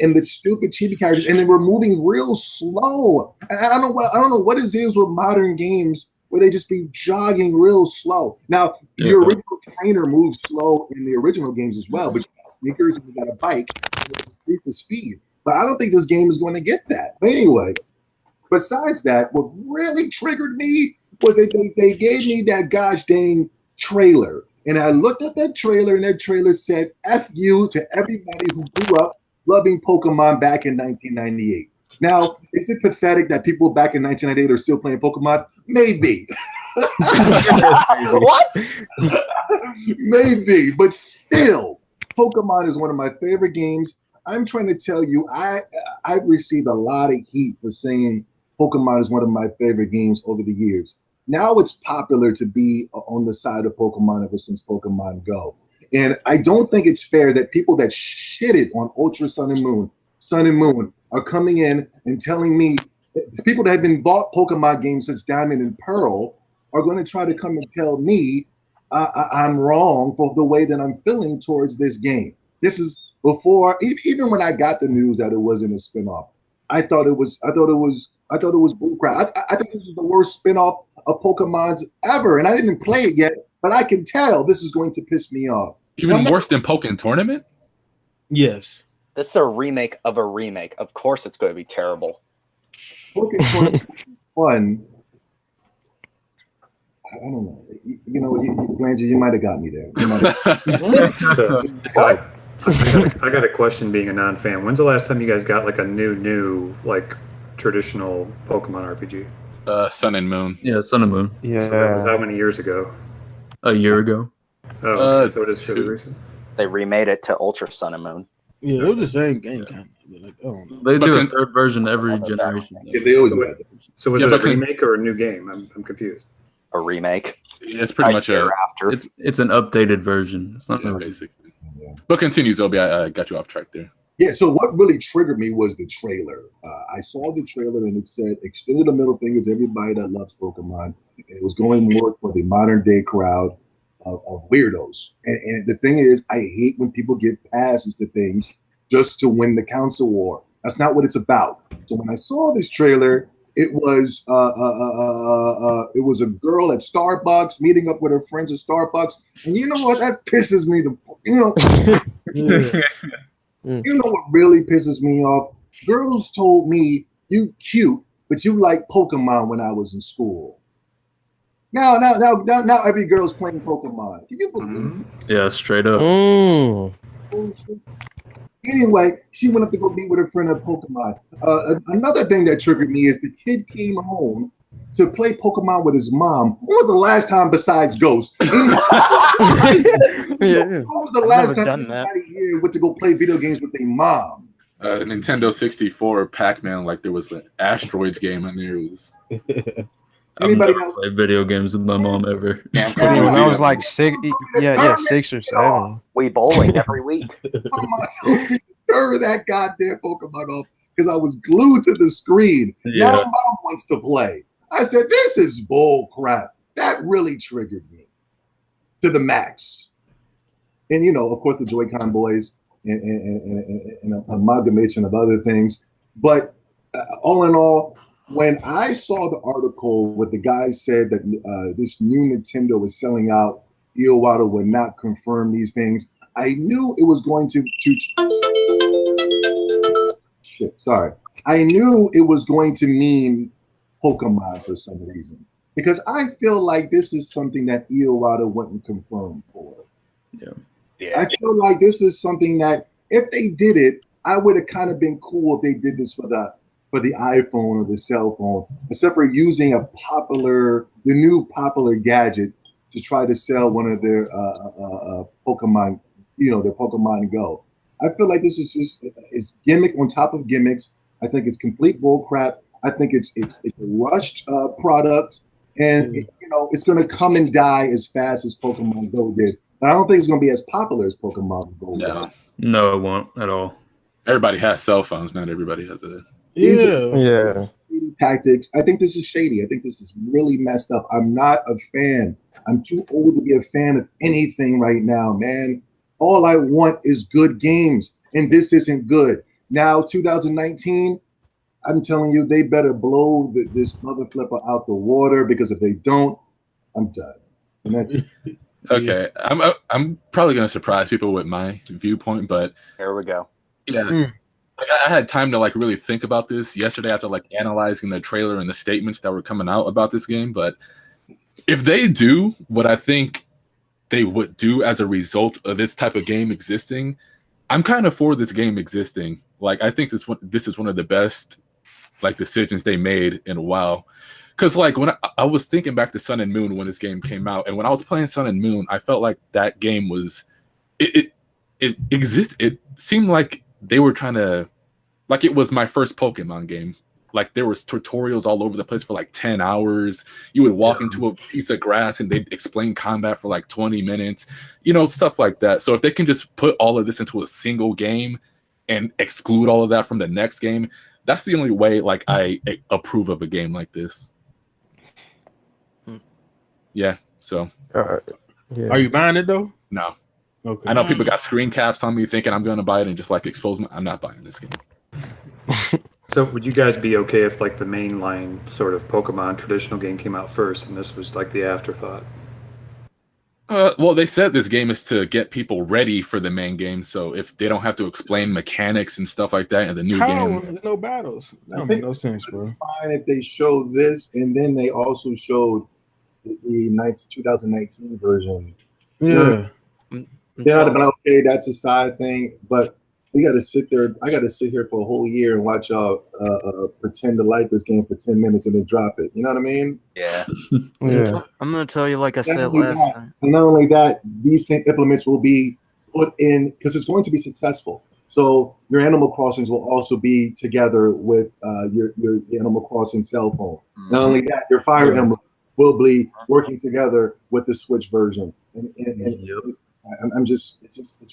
and the stupid chibi characters, and they were moving real slow. And I don't know what it is with modern games where they just be jogging real slow. Now, the original trainer moves slow in the original games as well, but you got sneakers and you got a bike to increase the speed. But I don't think this game is going to get that. But anyway, besides that, what really triggered me was that they gave me that gosh dang trailer. And I looked at that trailer, and that trailer said, "F you to everybody who grew up loving Pokemon back in 1998. Now, is it pathetic that people back in 1998 are still playing Pokemon? Maybe. What? Maybe, but still, Pokemon is one of my favorite games. I'm trying to tell you, I've received a lot of heat for saying Pokemon is one of my favorite games over the years. Now it's popular to be on the side of Pokemon ever since Pokemon Go. And I don't think it's fair that people that shitted on Ultra Sun and Moon Sun and Moon are coming in and telling me people that have been bought Pokemon games since Diamond and Pearl are going to try to come and tell me I'm wrong for the way that I'm feeling towards this game. This is before, even when I got the news that it wasn't a spinoff, I thought it was bullcrap. I think this is the worst spinoff of Pokemon's ever, and I didn't play it yet, but I can tell this is going to piss me off. Even worse than Pokken Tournament? Yes. This is a remake of a remake. Of course, it's going to be terrible. Pokken Tournament fun. I don't know. Granger, you might have got me there. I got a question. Being a non-fan, when's the last time you guys got like a new like traditional Pokemon RPG? Sun and Moon. Yeah, Sun and Moon. Yeah. So that was how many years ago? A year ago. Oh, okay. So it is fairly recent. They remade it to Ultra Sun and Moon. Yeah, it was the same game, kind of. Like, oh, They do a third version every generation. Yeah, they always do that. So was it a remake or a new game? I'm confused. A remake. It's pretty much after. It's an updated version. It's not basically. Yeah. But continues, Obi. I got you off track there. Yeah, so what really triggered me was the trailer. I saw the trailer and it said, extended a middle finger to everybody that loves Pokemon. And it was going more for the modern day crowd of weirdos. And the thing is, I hate when people give passes to things just to win the console war. That's not what it's about. So when I saw this trailer, it was a girl at Starbucks meeting up with her friends at Starbucks. And you know what? That pisses me You know what really pisses me off? Girls told me you cute, but you like Pokemon when I was in school. Now every girl's playing Pokemon. Can you believe it? Yeah, straight up. Anyway, she went up to go meet with her friend at Pokemon. Another thing that triggered me is the kid came home to play Pokemon with his mom. When was the last time besides Ghost? When was the last time anybody here went to go play video games with their mom? Nintendo 64, Pac-Man, like there was an Asteroids game in there. It was. Anybody else play video games with my mom ever? When I was like 6 or 7. We bowling every week. Turn that goddamn Pokemon off because I was glued to the screen. Yeah. Now mom wants to play. I said, this is bull crap. That really triggered me to the max. And of course, the Joy-Con boys and an amalgamation of other things. But all in all, when I saw the article where the guy said that this new Nintendo was selling out, Iwata would not confirm these things, I knew it was going to I knew it was going to mean Pokemon for some reason. Because I feel like this is something that Iwata wouldn't confirm for. Yeah. I feel like this is something that if they did it, I would have kind of been cool if they did this for the iPhone or the cell phone, except for using the new popular gadget to try to sell one of their Pokemon, their Pokemon Go. I feel like this is just it's gimmick on top of gimmicks. I think it's complete bull crap. I think it's a rushed product, and it's going to come and die as fast as Pokemon Go did. But I don't think it's going to be as popular as Pokemon Go. No, it won't at all. Everybody has cell phones. Not everybody has a. Yeah. Tactics. I think this is shady. I think this is really messed up. I'm not a fan. I'm too old to be a fan of anything right now, man. All I want is good games, and this isn't good. Now, 2019, I'm telling you, they better blow this mother flipper out the water, because if they don't, I'm done. And that's it. Okay, I'm probably going to surprise people with my viewpoint, but here we go. Yeah. I had time to really think about this yesterday after analyzing the trailer and the statements that were coming out about this game. But if they do what I think they would do as a result of this type of game existing, I'm kind of for this game existing. I think this is one of the best decisions they made in a while. Because when I was thinking back to Sun and Moon when this game came out, and when I was playing Sun and Moon, I felt like that game was it existed. It seemed like they were trying to, it was my first Pokemon game. There was tutorials all over the place for 10 hours. You would walk into a piece of grass and they'd explain combat for 20 minutes, stuff like that. So if they can just put all of this into a single game, and exclude all of that from the next game, that's the only way like I approve of a game like this. Yeah. So. Yeah. Are you buying it though? No. Okay. I know people got screen caps on me thinking I'm going to buy it and just like expose me. I'm not buying this game. So would you guys be okay if like the mainline sort of Pokemon traditional game came out first and this was like the afterthought? Well, they said this game is to get people ready for the main game, so if they don't have to explain mechanics and stuff like that in the new game. There's no battles. That don't make no sense, bro. Fine if they show this, and then they also showed the 2019 version. Yeah. Then I'd have been okay, that's a side thing, but we got to sit there. I got to sit here for a whole year and watch y'all pretend to like this game for 10 minutes and then drop it. You know what I mean? Yeah. Yeah. I'm going to tell you, like I said last time. Not only that, these implements will be put in because it's going to be successful. So your Animal Crossings will also be together with your Animal Crossing cell phone. Not only that, your Fire Emblem will be working together with the Switch version. And it's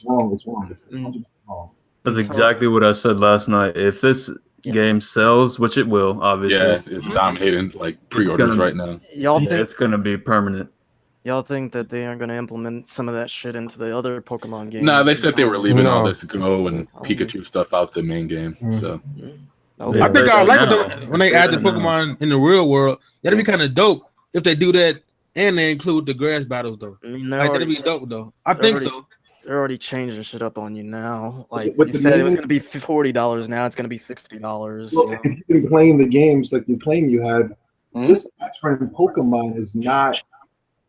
wrong. It's 100% wrong. That's exactly what I said last night. If this game sells, which it will, obviously. It's dominating like pre-orders right now. Y'all think it's going to be permanent. Y'all think that they aren't going to implement some of that shit into the other Pokemon games? No, they said they were leaving all this Go and Pikachu stuff out the main game. So I think I like it when they add the Pokemon in the real world. That'd be kind of dope if they do that and they include the grass battles though. I mean, that'd be dope though. I think so. They're already changing shit up on you now. Like you said, it was going to be $40. Now it's going to be $60. Well, if you've been playing the games like you claim you have, this trend Pokemon is not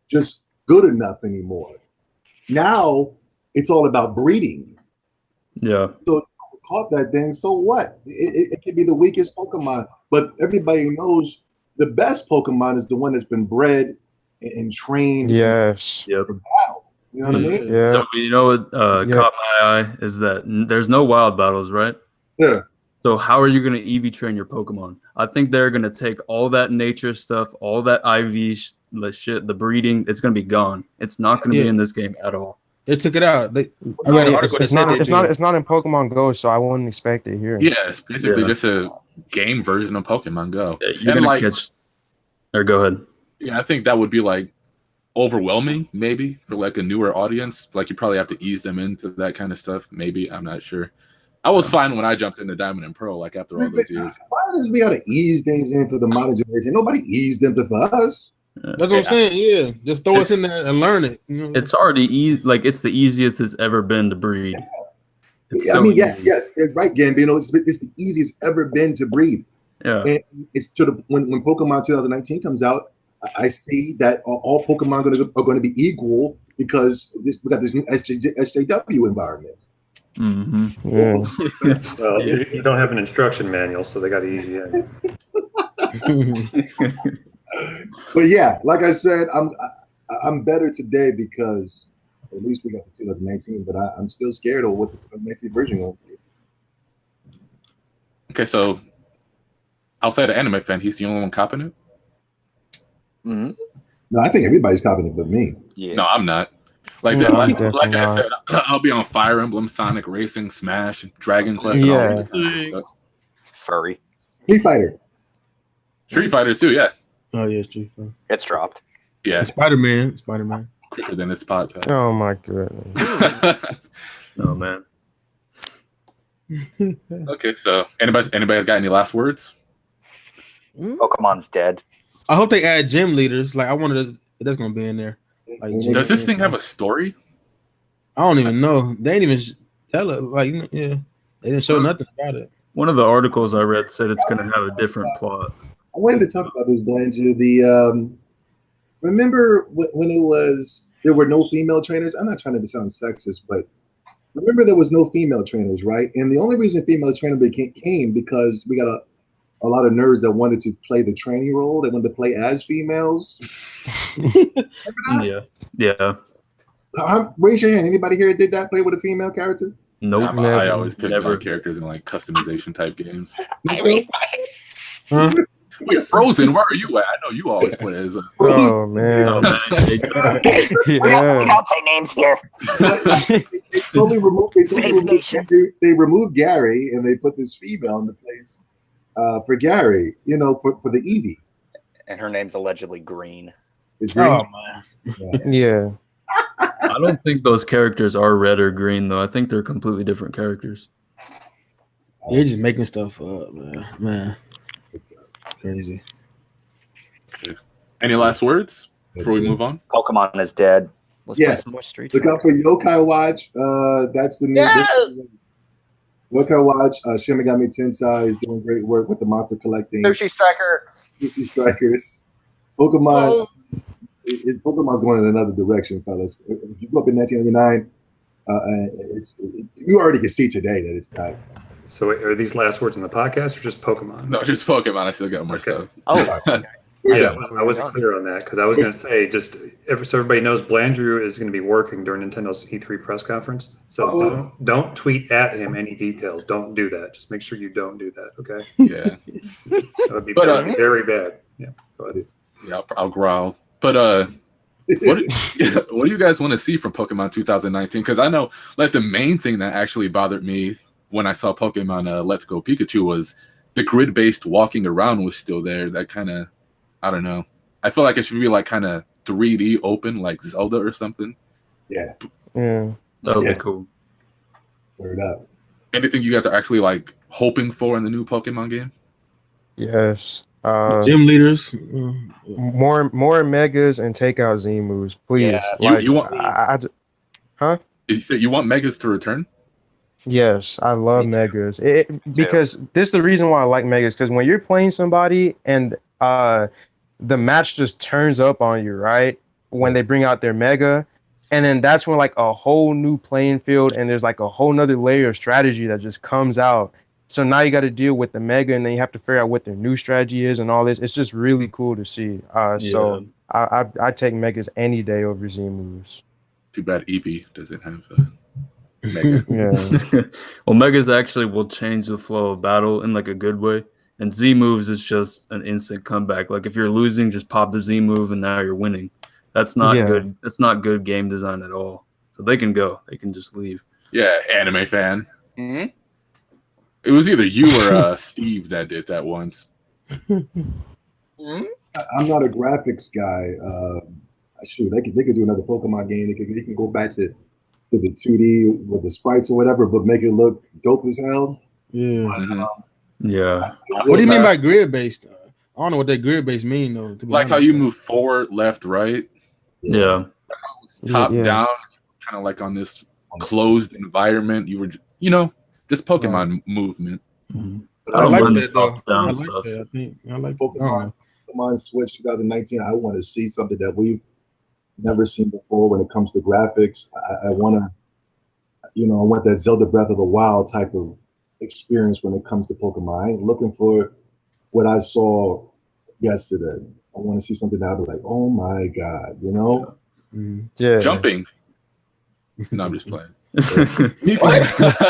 just good enough anymore. Now it's all about breeding. Yeah. So if you caught that thing, so what? It could be the weakest Pokemon, but everybody knows the best Pokemon is the one that's been bred and trained. Yes. Yep. For battle. You know what I mean? Yeah. So you know what caught my eye is that there's no wild battles, right? Yeah. So how are you going to Eevee train your Pokemon? I think they're going to take all that nature stuff, all that IV shit, the breeding. It's going to be gone. It's not going to be in this game at all. They took it out. I read an article. It's not in Pokemon Go, so I wouldn't expect it here. Yeah, it's basically just a game version of Pokemon Go. Yeah, you're going to catch. Or go ahead. Yeah, I think that would be like overwhelming maybe for like a newer audience. Like you probably have to ease them into that kind of stuff. Maybe, I'm not sure. I was fine when I jumped into Diamond and Pearl, like after all those years. Why does we gotta ease things in for the modern generation? Nobody eased them for us. That's what I'm saying. Yeah, just throw us in there and learn it. You know? It's already easy. Like it's the easiest it's ever been to breed. I mean, yes, right, Gambino. It's the easiest ever been to breed. Yeah, and it's to the when Pokemon 2019 comes out, I see that all Pokemon are going to be equal because we got this new SJW environment. Mm-hmm. Yeah. Well, you don't have an instruction manual, so they got to ease you in. But yeah, like I said, I'm better today because at least we got the 2019. But I'm still scared of what the 2019 version will be. Okay, so outside of anime fan, he's the only one copping it. Mm-hmm. No, I think everybody's copying it but me. Yeah. No, I'm not. Like I said, I'll be on Fire Emblem, Sonic Racing, Smash, Dragon Quest, and all that kind of stuff. Furry. Street Fighter. Street Fighter too, yeah. Oh yeah, Street Fighter. It's dropped. Yeah. Spider-Man. Quicker than this podcast. Oh my goodness. Oh man. Okay, so anybody got any last words? Pokemon's dead. I hope they add gym leaders. Like I wanted that's gonna be in there. Like, does this thing have a story? I don't even know. They didn't even tell it. Like, yeah, they didn't show nothing about it. One of the articles I read said it's going to have a different plot. I wanted to talk about this, Blanchard. Remember when it was there were no female trainers? I'm not trying to sound sexist, but remember there was no female trainers, right? And the only reason female trainer came because we got a lot of nerds that wanted to play the tranny role. They wanted to play as females. Yeah. Raise your hand. Anybody here did that? Play with a female character? Nope. I always pick characters in like customization type games. I raised my hand. Huh? Wait, Frozen, where are you at? I know you always play as a... Oh man. We don't say names here. totally removed. They removed Gary and they put this female in the place for Gary. You know, for the Eevee. And her name's allegedly Green. It's green. Oh man. Yeah. I don't think those characters are red or green though. I think they're completely different characters. You're just making stuff up, man. Crazy. Any last words before we move on? Pokemon is dead. Let's play some more Street Look Fighter. out for Yokai Watch. That's the new Yokai Watch. Shin Megami Tensei is doing great work with the monster collecting. Sushi Striker. Sushi Strikers. Pokemon. Pokemon's going in another direction, fellas. If you grew up in 1999, you already can see today that it's not. So are these last words in the podcast or just Pokemon? No, just Pokemon. I still got more stuff. Oh, okay. Yeah, I wasn't clear on that because I was going to say so everybody knows Blandrew is going to be working during Nintendo's E3 press conference. So don't tweet at him any details. Don't do that. Just make sure you don't do that. Okay. Yeah. That would be very bad. Yeah. Go ahead. Yeah, I'll growl. But what do you guys want to see from Pokemon 2019? Because I know like the main thing that actually bothered me when I saw Pokemon Let's Go Pikachu was the grid-based walking around was still there. That kind of, I don't know. I feel like it should be like kind of 3D open, like Zelda or something. Yeah. Yeah. That would be cool. Word up. Anything you guys are actually like hoping for in the new Pokemon game? Yes. Gym leaders. More megas and take out Z moves, please. Yes. Like, You want? huh? You said you want Megas to return? Yes, I love megas. Because this is the reason why I like megas. Because when you're playing somebody and the match just turns up on you, right? When they bring out their mega, and then that's when like a whole new playing field and there's like a whole nother layer of strategy that just comes out. So now you got to deal with the mega, and then you have to figure out what their new strategy is and all this. It's just really cool to see. So I take megas any day over Z moves. Too bad Eevee doesn't have Mega. Yeah. Well, megas actually will change the flow of battle in like a good way. And Z moves is just an instant comeback. Like if you're losing, just pop the Z move and now you're winning. That's not good. That's not good game design at all. So they can go. They can just leave. Yeah, anime fan. Mm-hmm. It was either you or Steve that did that once. Mm-hmm. I'm not a graphics guy. Shoot, they could do another Pokemon game. They can go back to the 2D with the sprites or whatever, but make it look dope as hell. Yeah. Mm-hmm. Yeah. What do you mean by grid based? I don't know what that grid based mean though. To be Like honest. how you move forward, left, right, Yeah. top Yeah. down, kind of like on this closed environment. You were, this Pokemon movement. Mm-hmm. I like mind that the though. top-down I like stuff. that. I like Pokemon Switch 2019. I want to see something that we've never seen before when it comes to graphics. I want to, I want that Zelda Breath of the Wild type of experience when it comes to Pokemon. I ain't looking for what I saw yesterday. I want to see something that I'll be like, oh my God, Yeah. Jumping. No, I'm just playing.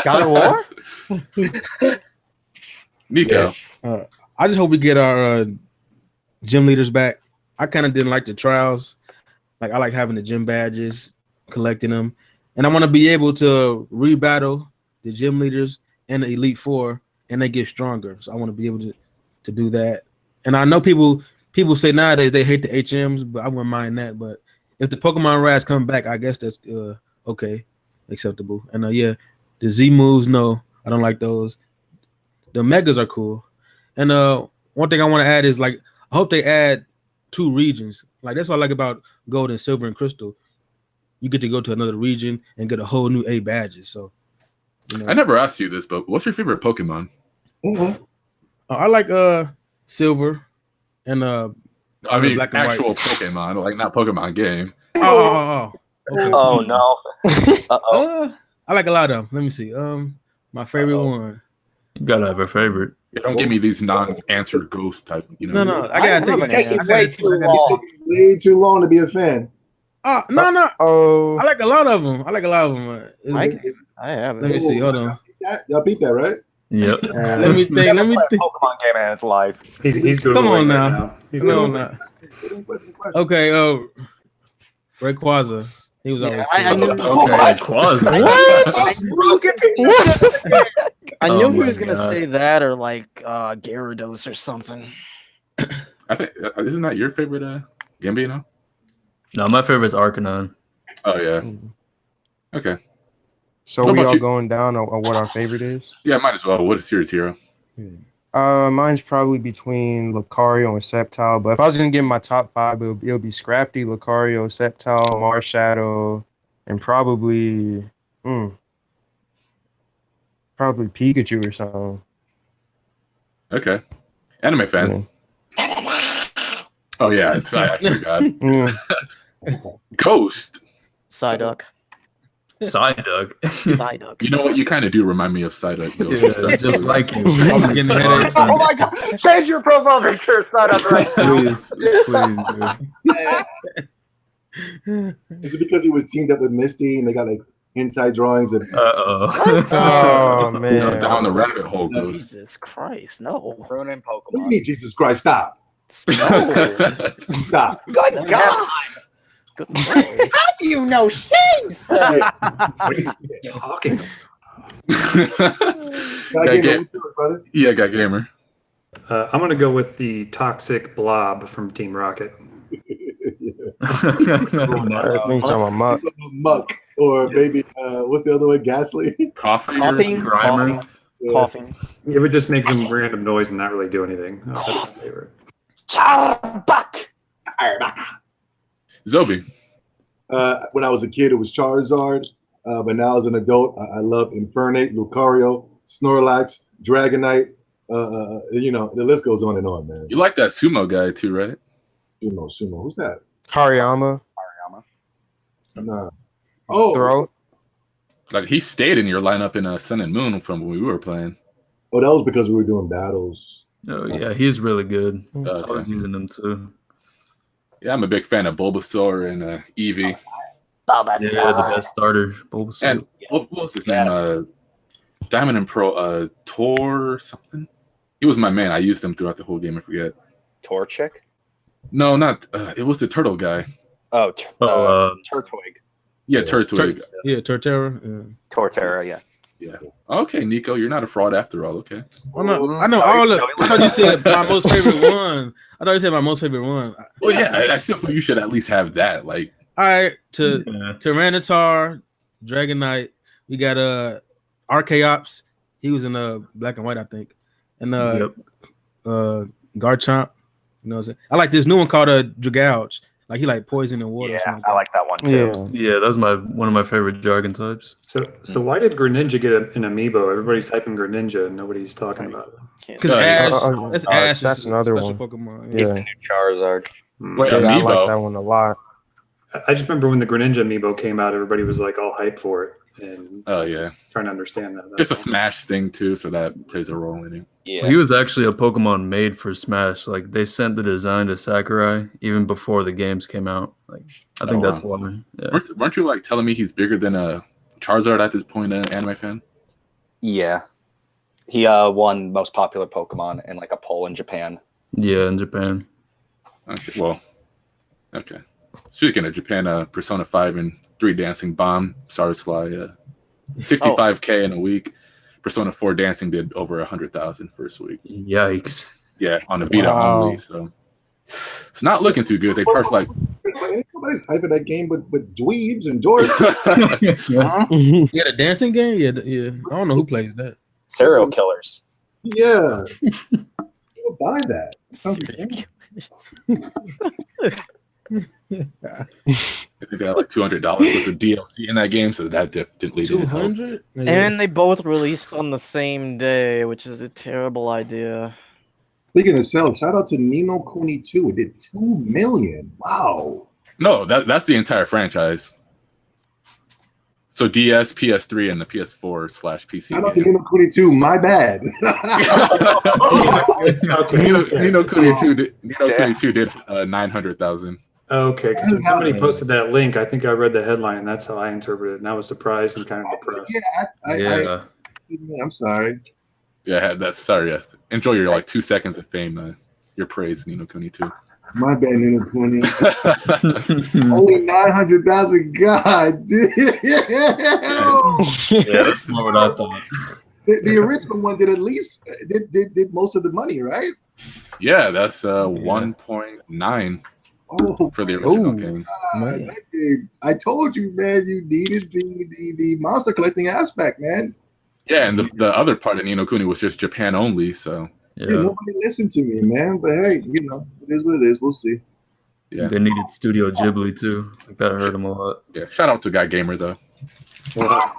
God of War? Nico. I just hope we get our gym leaders back. I kind of didn't like the trials. Like I like having the gym badges, collecting them, and I want to be able to rebattle the gym leaders and the Elite Four, and they get stronger. So I want to be able to do that. And I know people say nowadays they hate the HMs, but I wouldn't mind that. But if the Pokemon Rats come back, I guess that's okay, acceptable. And the Z moves, no, I don't like those. The megas are cool. And one thing I want to add is like I hope they add 2 regions. Like that's what I like about Gold and Silver and Crystal. You get to go to another region and get a whole new A badges. So I never asked you this, but what's your favorite Pokemon? I like Silver and I mean, Black and actual White. Pokemon, like not Pokemon game. Okay. Oh no. Uh-oh. I like a lot of them. Let me see. My favorite one. You gotta have a favorite. Yeah, don't give me these non-answered ghost type. No, I gotta think. Taking way too long. Way too long to be a fan. No. Oh. I like a lot of them. I haven't. Let me see. Hold on. Y'all beat that, right? Yep. Let me think. Let me Play a think. Pokemon game in his life. He's Googling Come on right now. He's Come on Googling. now. Okay. Rayquaza. He was always. I knew. Okay, Quaza. I knew Oh he my was gonna God. say that or like Gyarados or something. I think isn't that your favorite Gambino? No, my favorite's Arcanine. Oh yeah. Okay. So What we about all you? going down on what our favorite is? Yeah, might as well. What is yours, Hero? Mine's probably between Lucario and Sceptile, but if I was gonna give my top 5, it'll be Scrafty, Lucario, Sceptile, Marshadow, and probably Pikachu or something. Okay. Anime fan. Oh yeah, I forgot. Ghost. Psyduck. Psyduck. Psyduck. You know what? You kind of do remind me of Psyduck. Yeah, just like you. I was getting a headache. Oh my god! Change your profile picture, Psyduck right now. Please, dude. Is it because he was teamed up with Misty and they got like hentai drawings and Oh man. Down the rabbit hole goes. Jesus Christ, no. Ruining what do you Pokemon. mean, Jesus Christ? Stop. No. Stop. Good God! Good Lord. How do you know shame, sir? What are you talking about? Can I get into it, brother? Yeah, got gamer. I'm going to go with the toxic blob from Team Rocket. I think talking about Muck. Muck. Or maybe, what's the other one? Ghastly? Coffee. Coughing, Grimer. coughing. It would just make some random noise and not really do anything. Oh, that's my favorite. Charbuck! Zobi. When I was a kid, it was Charizard. But now as an adult, I love Infernape, Lucario, Snorlax, Dragonite. The list goes on and on, man. You like that sumo guy too, right? Sumo. Who's that? Hariyama. Nah. Oh, Throw. Like he stayed in your lineup in Sun and Moon from when we were playing. oh, that was because we were doing battles. Oh yeah, he's really good. I Okay. was using him too. Yeah, I'm a big fan of Bulbasaur and Eevee. Bulbasaur. Yeah, the best starter, Bulbasaur. And what was his name? Diamond and Pro, Tor or something. He was my man. I used him throughout the whole game. I forget. Torchic? No, not. It was the turtle guy. Oh, Turtwig. Yeah, Turtwig. Yeah, Torterra. Torterra, yeah. Yeah. Okay, Nico, you're not a fraud after all. Okay. I know all of. I thought you said my most favorite one. I thought you said my most favorite one. Well, yeah, I still feel you should at least have that. Like, All right, Tyranitar, Dragonite. We got Archaeops. He was in black and white, I think. And Garchomp. You know what I'm saying? I like this new one called Dragouge. Like he like poison and water. Yeah, I like that one too. Yeah, that's one of my favorite jargon types. So why did Greninja get an amiibo? Everybody's typing Greninja and nobody's talking about it. Because Ash, that's Ash. That's another special one. Pokemon. He's the new Charizard. wait, Yeah, I Amiibo. like that one a lot. I just remember when the Greninja amiibo came out, everybody was like all hyped for it and Oh yeah, trying to understand that. it's a Smash thing too, so that plays a role in it. Yeah. He was actually a Pokemon made for Smash. Like they sent the design to Sakurai even before the games came out. Like I think that's why. Yeah. Weren't you like telling me he's bigger than Charizard at this point, anime fan? Yeah. He won most popular Pokemon in like a poll in Japan. Yeah, in Japan. Okay, well, okay. Speaking of Japan, Persona 5 and 3 Dancing Bomb, Sarsfly, 65K in a week. Persona 4 Dancing did over 100,000 first week. Yikes. Yeah, on the Vita only. So it's not looking too good. They parked like Nobody's hyping that game but dweebs and dorks. Yeah, the dancing game. Yeah. I don't know who plays that. Serial killers. Yeah. You'll buy that. Sounds good. I think they had like $200 worth of DLC in that game, so that definitely didn't help. 200. And they both released on the same day, which is a terrible idea. Speaking of sales, shout out to Nino Kuni 2. It did 2 million. Wow. No, that's the entire franchise. So DS, PS3, and the PS4/PC. Shout out to Nino Kuni 2. My bad. Nino Kuni 2 did 900,000. Okay, because when somebody posted that link, I think I read the headline, and that's how I interpreted it. And I was surprised and kind of depressed. Yeah, I'm sorry. Yeah, that's sorry. Enjoy your like 2 seconds of fame. Your praise, Nino Kuni 2. My bad, Nino Kuni. Only 900,000. God damn. Yeah, that's more what I thought. The original one did at least did most of the money, right? Yeah, that's 1.9 for the original game. That game, I told you, man, you needed the monster collecting aspect, man. Yeah, and the other part of Ni no Kuni was just Japan only, so Yeah, nobody listened to me, man. But hey, you know, it is what it is. We'll see. yeah. They needed Studio Ghibli too. Like that hurt them a lot. Yeah, shout out to Guy Gamer though. Oh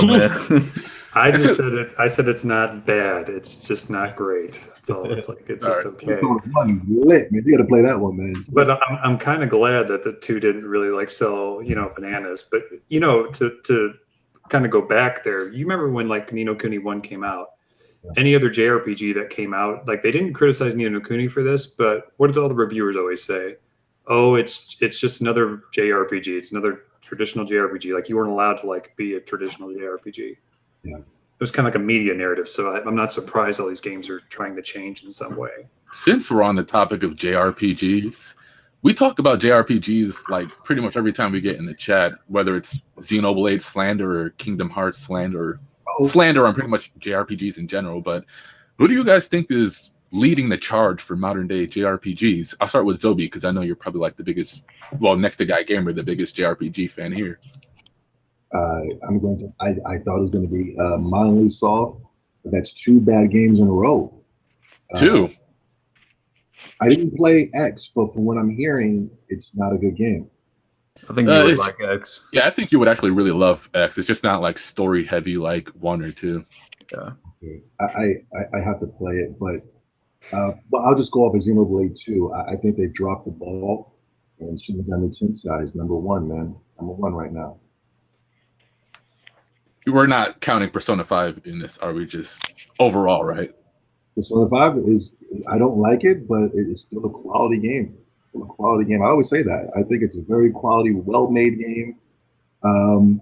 man. I just said it. I said it's not bad. It's just not great. That's all. It's like it's just okay. Money's lit, man. You got to play that one, man. But I'm kind of glad that the two didn't really like sell, you know, bananas. But you know, to kind of go back there, you remember when like Ni no Kuni 1 came out? Any other JRPG that came out, like they didn't criticize Ni no Kuni for this, but what did all the reviewers always say? Oh, it's just another JRPG. It's another traditional JRPG. Like you weren't allowed to like be a traditional JRPG. Yeah. It was kind of like a media narrative. So I'm not surprised all these games are trying to change in some way. Since we're on the topic of JRPGs, we talk about JRPGs like pretty much every time we get in the chat, whether it's Xenoblade slander or Kingdom Hearts slander or slander on pretty much JRPGs in general. But who do you guys think is leading the charge for modern day JRPGs? I'll start with Zobi because I know you're probably like the biggest, well, next to Guy Gamer, the biggest JRPG fan here. I thought it was going to be Monolith Soft, but that's 2 bad games in a row. 2. I didn't play X, but from what I'm hearing, it's not a good game. I think you would like X. Yeah, I think you would actually really love X. It's just not like story heavy like 1 or 2. Yeah. Okay. I have to play it, but I'll just go off of Xenoblade 2. I think they dropped the ball and shouldn't have done the tin size. Number 1, man. Number 1 right now. We're not counting Persona 5 in this, are we? Just overall, right? Persona 5 is, I don't like it, but it's still a quality game. Still a quality game. I always say that. I think it's a very quality, well-made game. A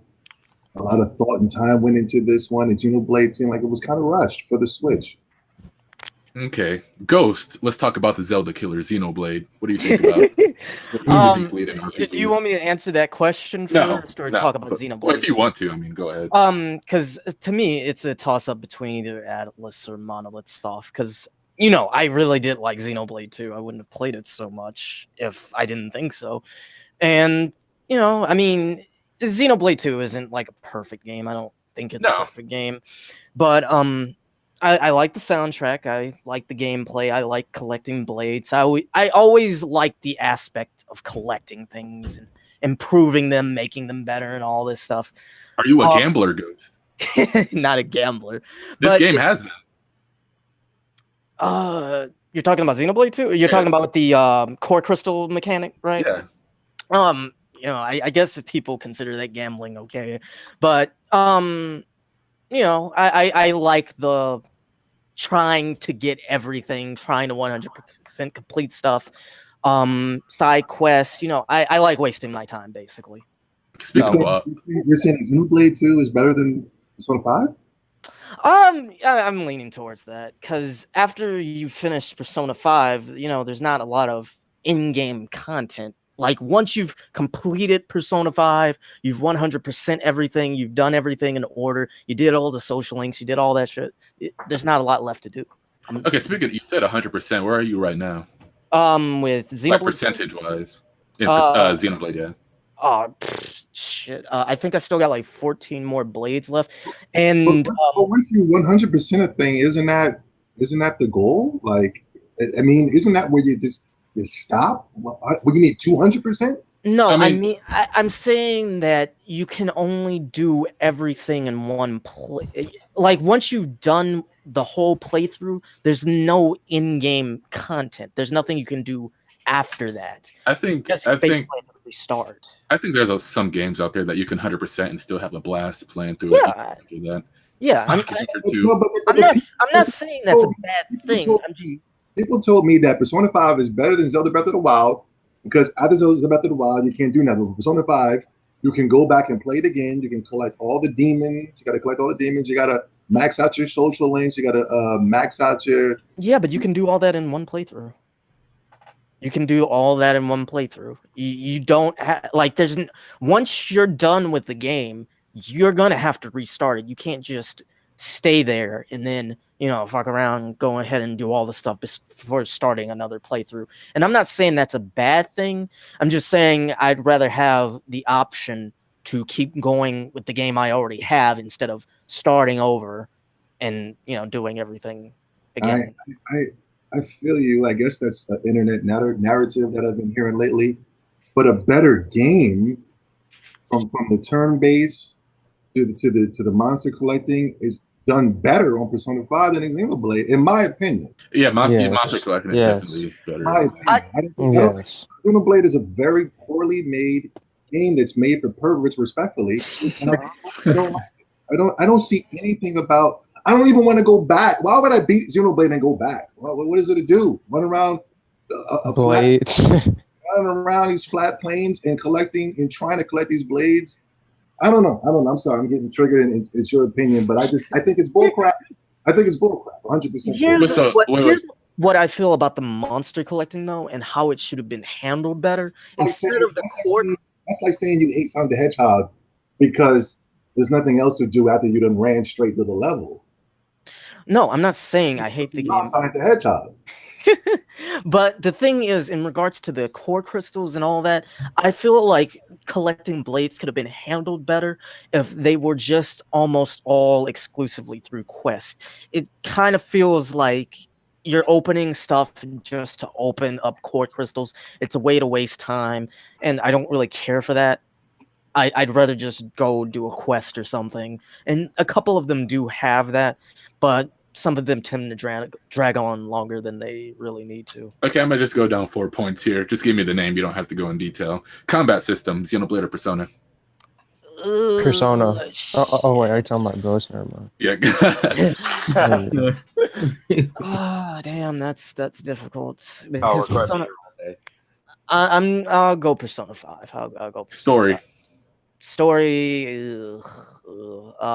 lot of thought and time went into this one. And Xenoblade seemed like it was kind of rushed for the Switch. Okay, Ghost. Let's talk about the Zelda killer, Xenoblade. What do you think about? Do you want me to answer that question first, or talk about Xenoblade? Well, if you want to, I mean, go ahead. Because to me, it's a toss-up between either Atlas or Monolith Soft. Because you know, I really did like Xenoblade 2. I wouldn't have played it so much if I didn't think so. And you know, I mean, Xenoblade 2 isn't like a perfect game. I don't think it's a perfect game, but I like the soundtrack. I like the gameplay. I like collecting blades. I always like the aspect of collecting things and improving them, making them better, and all this stuff. Are you a gambler, Ghost? Not a gambler. This game has them. You're talking about Xenoblade 2? You're talking about the core crystal mechanic, right? Yeah. You know, I guess if people consider that gambling, okay, but you know, I like the trying to get everything, trying to 100% complete stuff, side quests. You know, I like wasting my time basically. You're saying Xenoblade 2 is better than Persona 5? I'm leaning towards that because after you finish Persona 5, you know, there's not a lot of in-game content. Like once you've completed Persona 5, you've 100% everything, you've done everything in order, you did all the social links, you did all that shit. There's not a lot left to do. Okay, speaking, you said 100%. Where are you right now? With Xenoblade, like percentage-wise, in Xenoblade, yeah. Oh shit! I think I still got like 14 more blades left, and once you 100% a thing, isn't that the goal? Like, I mean, isn't that where you stop? What you need 200%? No, I mean, I'm saying that you can only do everything in one play. Like once you've done the whole playthrough, there's no in-game content. There's nothing you can do after that. I think start. I think there's some games out there that you can 100% and still have a blast playing through it. Do that. Yeah, I'm not saying that's a bad thing. People told me that Persona 5 is better than Zelda Breath of the Wild because after Zelda Breath of the Wild, you can't do nothing. With Persona 5, you can go back and play it again. You can collect all the demons. You got to collect all the demons. You got to max out your social links. You got to max out your... Yeah, but you can do all that in one playthrough. You can do all that in one playthrough. You don't like. Once you're done with the game, you're gonna have to restart it. You can't just stay there and then fuck around, go ahead and do all the stuff before starting another playthrough. And I'm not saying that's a bad thing. I'm just saying I'd rather have the option to keep going with the game I already have instead of starting over and doing everything again. I feel you. I guess that's the internet narrative that I've been hearing lately. But a better game from the turn based to the monster collecting is done better on Persona 5 than Xenoblade, in my opinion. Yeah, monster collecting is definitely better. Xenoblade is a very poorly made game that's made for perverts, respectfully. And I don't see anything about. I don't even want to go back. Why would I beat Xenoblade and go back? Well, what is it to do? Run around running around these flat plains and trying to collect these blades. I don't know. I'm sorry. I'm getting triggered, and it's your opinion, but I think it's bullcrap. I think it's bullcrap. 100%. Here's what I feel about the monster collecting though, and how it should have been handled better instead of the core. That's like saying you hate Sonic the Hedgehog because there's nothing else to do after you done ran straight to the level. No, I'm not saying I hate the game. Sonic the Hedgehog. But the thing is, in regards to the core crystals and all that, I feel like collecting blades could have been handled better if they were just almost all exclusively through quest. It kind of feels like you're opening stuff just to open up core crystals. It's a way to waste time, and I don't really care for that. I'd rather just go do a quest or something. And a couple of them do have that, but some of them tend to drag on longer than they really need to. Okay, I'm going to just go down 4 points here. Just give me the name. You don't have to go in detail. Combat system, Xenoblade or Persona? Persona. Oh, wait, are you talking about Ghost? Never mind. Yeah. Damn, that's difficult. Because Persona, I'll go Persona 5. I'll go Persona 5. Story,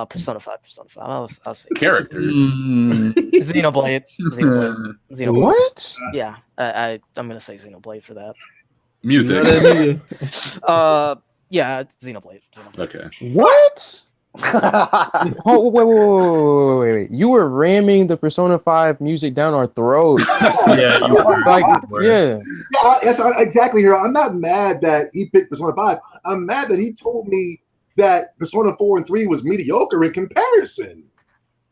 Persona 5. I'll say characters. Xenoblade. What? Yeah, I'm gonna say Xenoblade for that. Music. Yeah, Xenoblade. Okay. What? Oh, wait. You were ramming the Persona 5 music down our throat. Yeah, you were. Yeah, that's exactly here. I'm not mad that he picked Persona 5. I'm mad that he told me that Persona 4 and 3 was mediocre in comparison.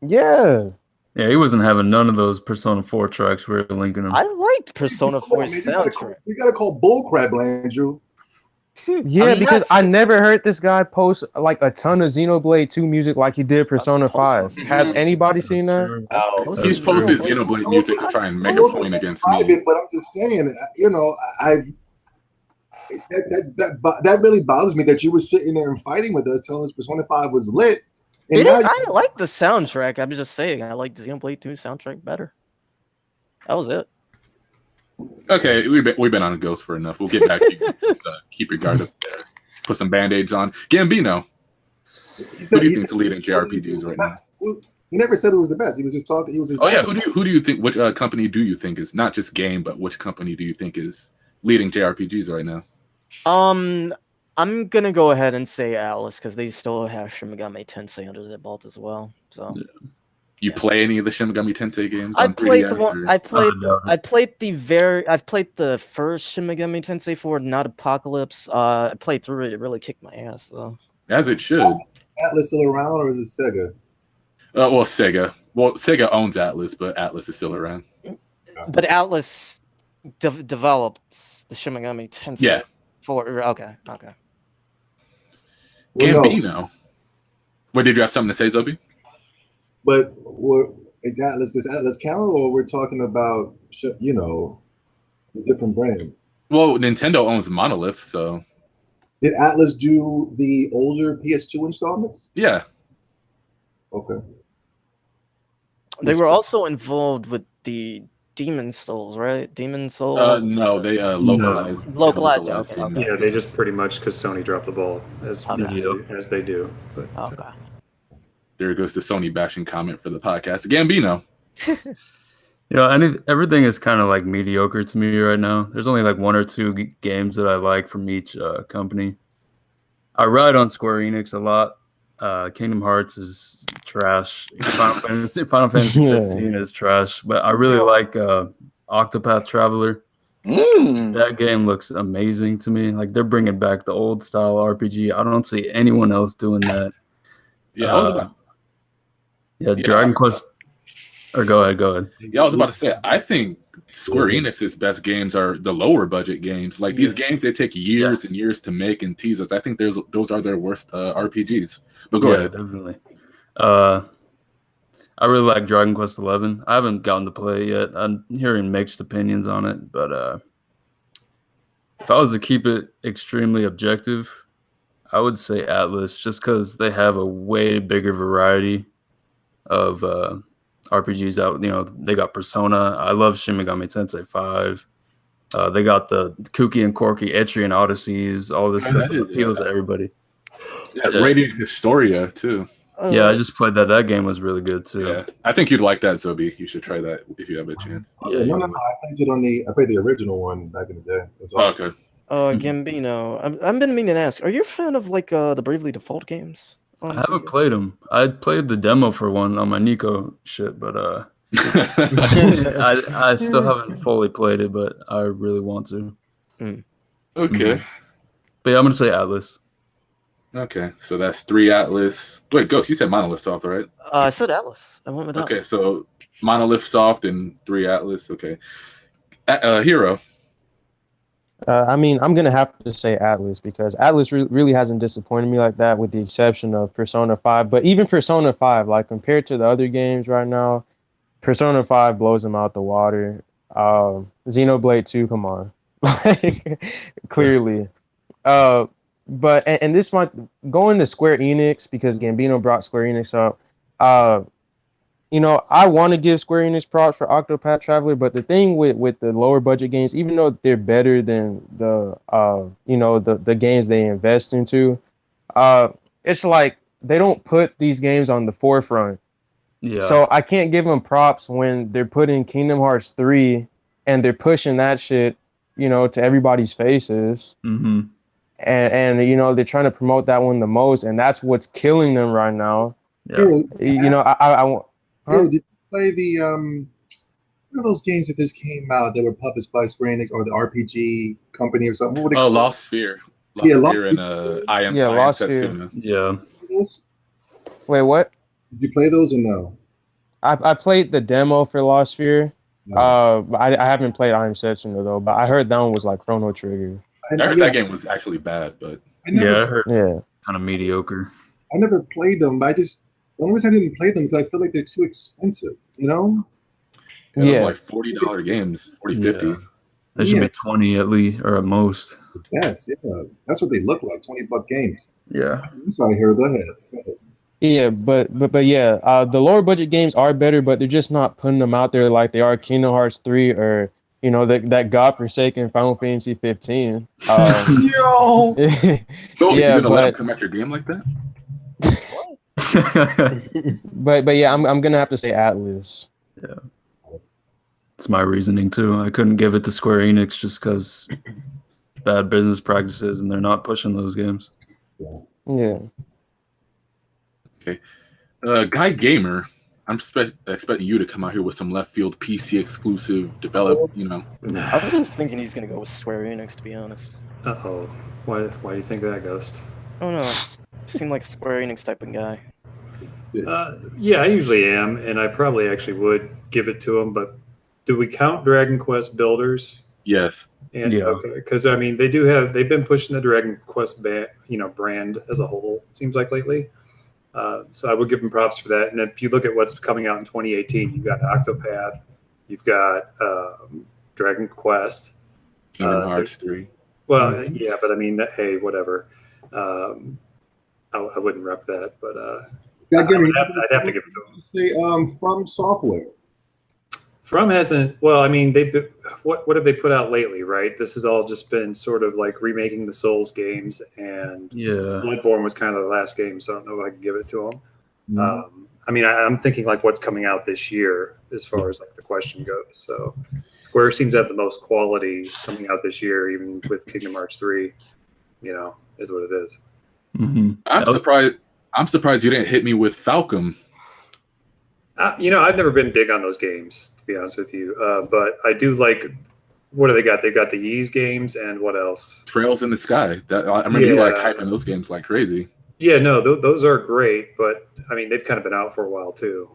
Yeah. Yeah, he wasn't having none of those Persona 4 tracks. We were linking them. I liked Persona 4's soundtrack. You gotta call bullcrap, Andrew. Yeah, because I never heard this guy post like a ton of Xenoblade 2 music like he did Persona 5. Has anybody seen that? Oh, He's posted Xenoblade music to try and make a point against me. But I'm just saying, that really bothers me that you were sitting there and fighting with us, telling us Persona 5 was lit. And I like the soundtrack. I'm just saying I like the Xenoblade 2 soundtrack better. That was it. Okay, we've been on Ghost for enough. We'll get back to you. Keep your guard up there. Put some band-aids on. Gambino. Who do you think's leading JRPGs right now? He never said it was the best. He was just talking. Who do you think? Which company do you think is not just game, but which company do you think is leading JRPGs right now? I'm gonna go ahead and say Atlas because they still have Shin Megami Tensei under their belt as well. So. Yeah. You play any of the Shin Megami Tensei games? I've played the first Shin Megami Tensei 4, not Apocalypse. I played through it. It really kicked my ass though. As it should. Atlas still around, or is it Sega? Sega. Well, Sega owns Atlas, but Atlas is still around. But Atlas developed the Shin Megami Tensei. Yeah. 4. Okay. Gambino. What, did you have something to say, Zobi? But does Atlas count, or we're talking about the different brands? Well, Nintendo owns Monolith, so. Did Atlas do the older PS2 installments? Yeah. Okay. They were also involved with the Demon Souls, right? Demon Souls. No, they localized. Localized. Okay. Yeah, they just pretty much because Sony dropped the ball as they do. But, okay. There goes the Sony bashing comment for the podcast. Gambino. Everything is kind of like mediocre to me right now. There's only like one or two games that I like from each company. I ride on Square Enix a lot. Kingdom Hearts is trash. Final Fantasy 15 is trash, but I really like Octopath Traveler. That game looks amazing to me. Like they're bringing back the old style RPG. I don't see anyone else doing that. Yeah, Dragon Quest. Or go ahead. Yeah, I was about to say, I think Square Enix's best games are the lower budget games. Like these games, they take years and years to make and tease us. I think those are their worst RPGs. But go ahead. Definitely. I really like Dragon Quest 11. I haven't gotten to play it yet. I'm hearing mixed opinions on it, but if I was to keep it extremely objective, I would say Atlas, just because they have a way bigger variety of RPGs out. They got Persona. I love Shin Megami Tensei 5. They got the kooky and quirky Etrian Odysseys. All this stuff that appeals to everybody. Yeah, Radiant Historia too. Yeah, I just played that. That game was really good too. Yeah, I think you'd like that, Zobi. You should try that if you have a chance. No. I played the original one back in the day. Okay. Gambino. I've been meaning to ask. Are you a fan of like the Bravely Default games? I haven't played them. I played the demo for one on my Nico shit, but I still haven't fully played it, but I really want to. Okay. But yeah, I'm gonna say Atlas. Okay, so that's 3 Atlas. Wait, Ghost, you said Monolith Soft, right? I said Atlas. I went with Atlas. Okay, so Monolith Soft and 3 Atlas. Okay. Hero. I mean, I'm gonna have to say Atlas because Atlas really hasn't disappointed me like that, with the exception of Persona 5. But even Persona 5, like compared to the other games right now, Persona 5 blows them out the water. Xenoblade 2, come on, like clearly. But this month, going to Square Enix because Gambino brought Square Enix up. I want to give Square Enix props for Octopath Traveler, but the thing with the lower budget games, even though they're better than the games they invest into, it's like they don't put these games on the forefront. Yeah. So I can't give them props when they're putting Kingdom Hearts 3 and they're pushing that shit, to everybody's faces. Mm-hmm. And they're trying to promote that one the most, and that's what's killing them right now. Yeah. Did you play the one of those games that just came out that were published by Square Enix or the RPG company or something? What Oh, Lost Sphere. Lost Sphere and I Am Lost Setsuna. Sphere. Yeah. Wait, what? Did you play those or no? I played the demo for Lost Sphere. No. I haven't played I Am Setsuna though, but I heard that one was like Chrono Trigger. I heard that game was actually bad, but I heard kind of mediocre. I never played them, but the only reason I didn't play them is I feel like they're too expensive, Yeah, like $40 games, 40, 50. They should be 20 at least, or at most. Yes, yeah. That's what they look like, $20 games. Yeah. I'm sorry, Hero. Go ahead. Yeah, but yeah, the lower budget games are better, but they're just not putting them out there like they are Kingdom Hearts 3 or that godforsaken Final Fantasy 15. Yo. Yeah, you gonna let them come after your game like that? but yeah, I'm gonna have to say Atlas. Yeah, it's my reasoning too. I couldn't give it to Square Enix just because bad business practices, and they're not pushing those games. Yeah. Okay, Guy Gamer. I'm expecting you to come out here with some left field PC exclusive develop. I was just thinking he's gonna go with Square Enix, to be honest. Uh-oh. Why do you think that, Ghost? Oh no, seemed like a Square Enix type of guy. Yeah, I usually am, and I probably actually would give it to him. But do we count Dragon Quest Builders? Yes. And okay, because I mean they've been pushing the Dragon Quest brand as a whole. It seems like lately. So I would give them props for that. And if you look at what's coming out in 2018, you've got Octopath, you've got Dragon Quest, Kingdom Hearts 3. Well, yeah, but I mean, hey, whatever. I wouldn't rep that, but I'd have to give it to them. Say, From Software. From hasn't. Well, I mean, what have they put out lately? Right, this has all just been sort of like remaking the Souls games, and Bloodborne was kind of the last game, so I don't know if I can give it to them. I mean, I'm thinking like what's coming out this year as far as like the question goes. So Square seems to have the most quality coming out this year, even with Kingdom Hearts 3. You know, is what it is. Mm-hmm. I'm surprised you didn't hit me with Falcom. You know, I've never been big on those games, to be honest with you. But I do like. What do they got? They got the Ys games and what else? Trails in the Sky. I remember you like hyping those games like crazy. Yeah, no, those are great, but I mean, they've kind of been out for a while too.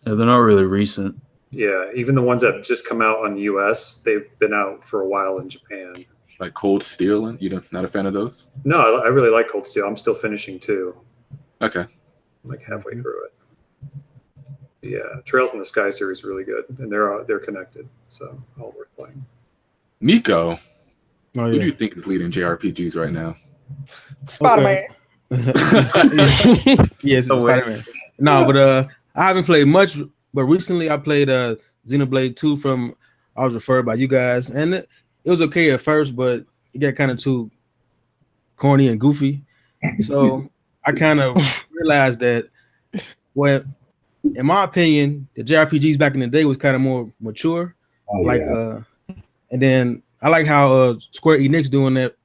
Yeah, they're not really recent. Yeah, even the ones that have just come out on the US, they've been out for a while in Japan. Like Cold Steel, and you not a fan of those? No, I really like Cold Steel. I'm still finishing 2. Okay. I'm like halfway through it. Yeah, Trails in the Sky series is really good, and they're connected, so all worth playing. Nico, who do you think is leading JRPGs right now? Spider-Man. Yes, Spider-Man. No, but I haven't played much. But recently, I played Xenoblade 2 from. I was referred by you guys, and it was okay at first, but it got kind of too corny and goofy. So I kind of realized that, well, in my opinion, the JRPGs back in the day was kind of more mature. And then I like how Square Enix doing that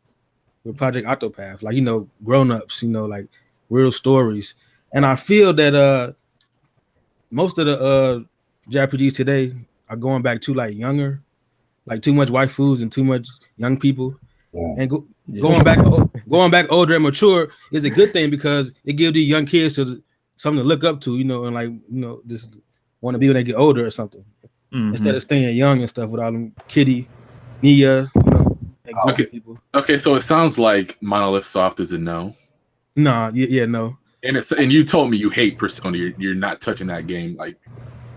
with Project Octopath, like, you know, grown-ups, you know, like real stories. And I feel that most of the JRPGs today are going back to like younger, like too much waifus and too much young people. Yeah. And going back older and mature is a good thing because it gives these young kids something to look up to, you know, and like, you know, just want to be when they get older or something. Instead of staying young and stuff with all them kiddie, Nia, you know, and goofy people. Okay, so it sounds like Monolith Soft is a no. Nah, no. And you told me you hate Persona. You're not touching that game like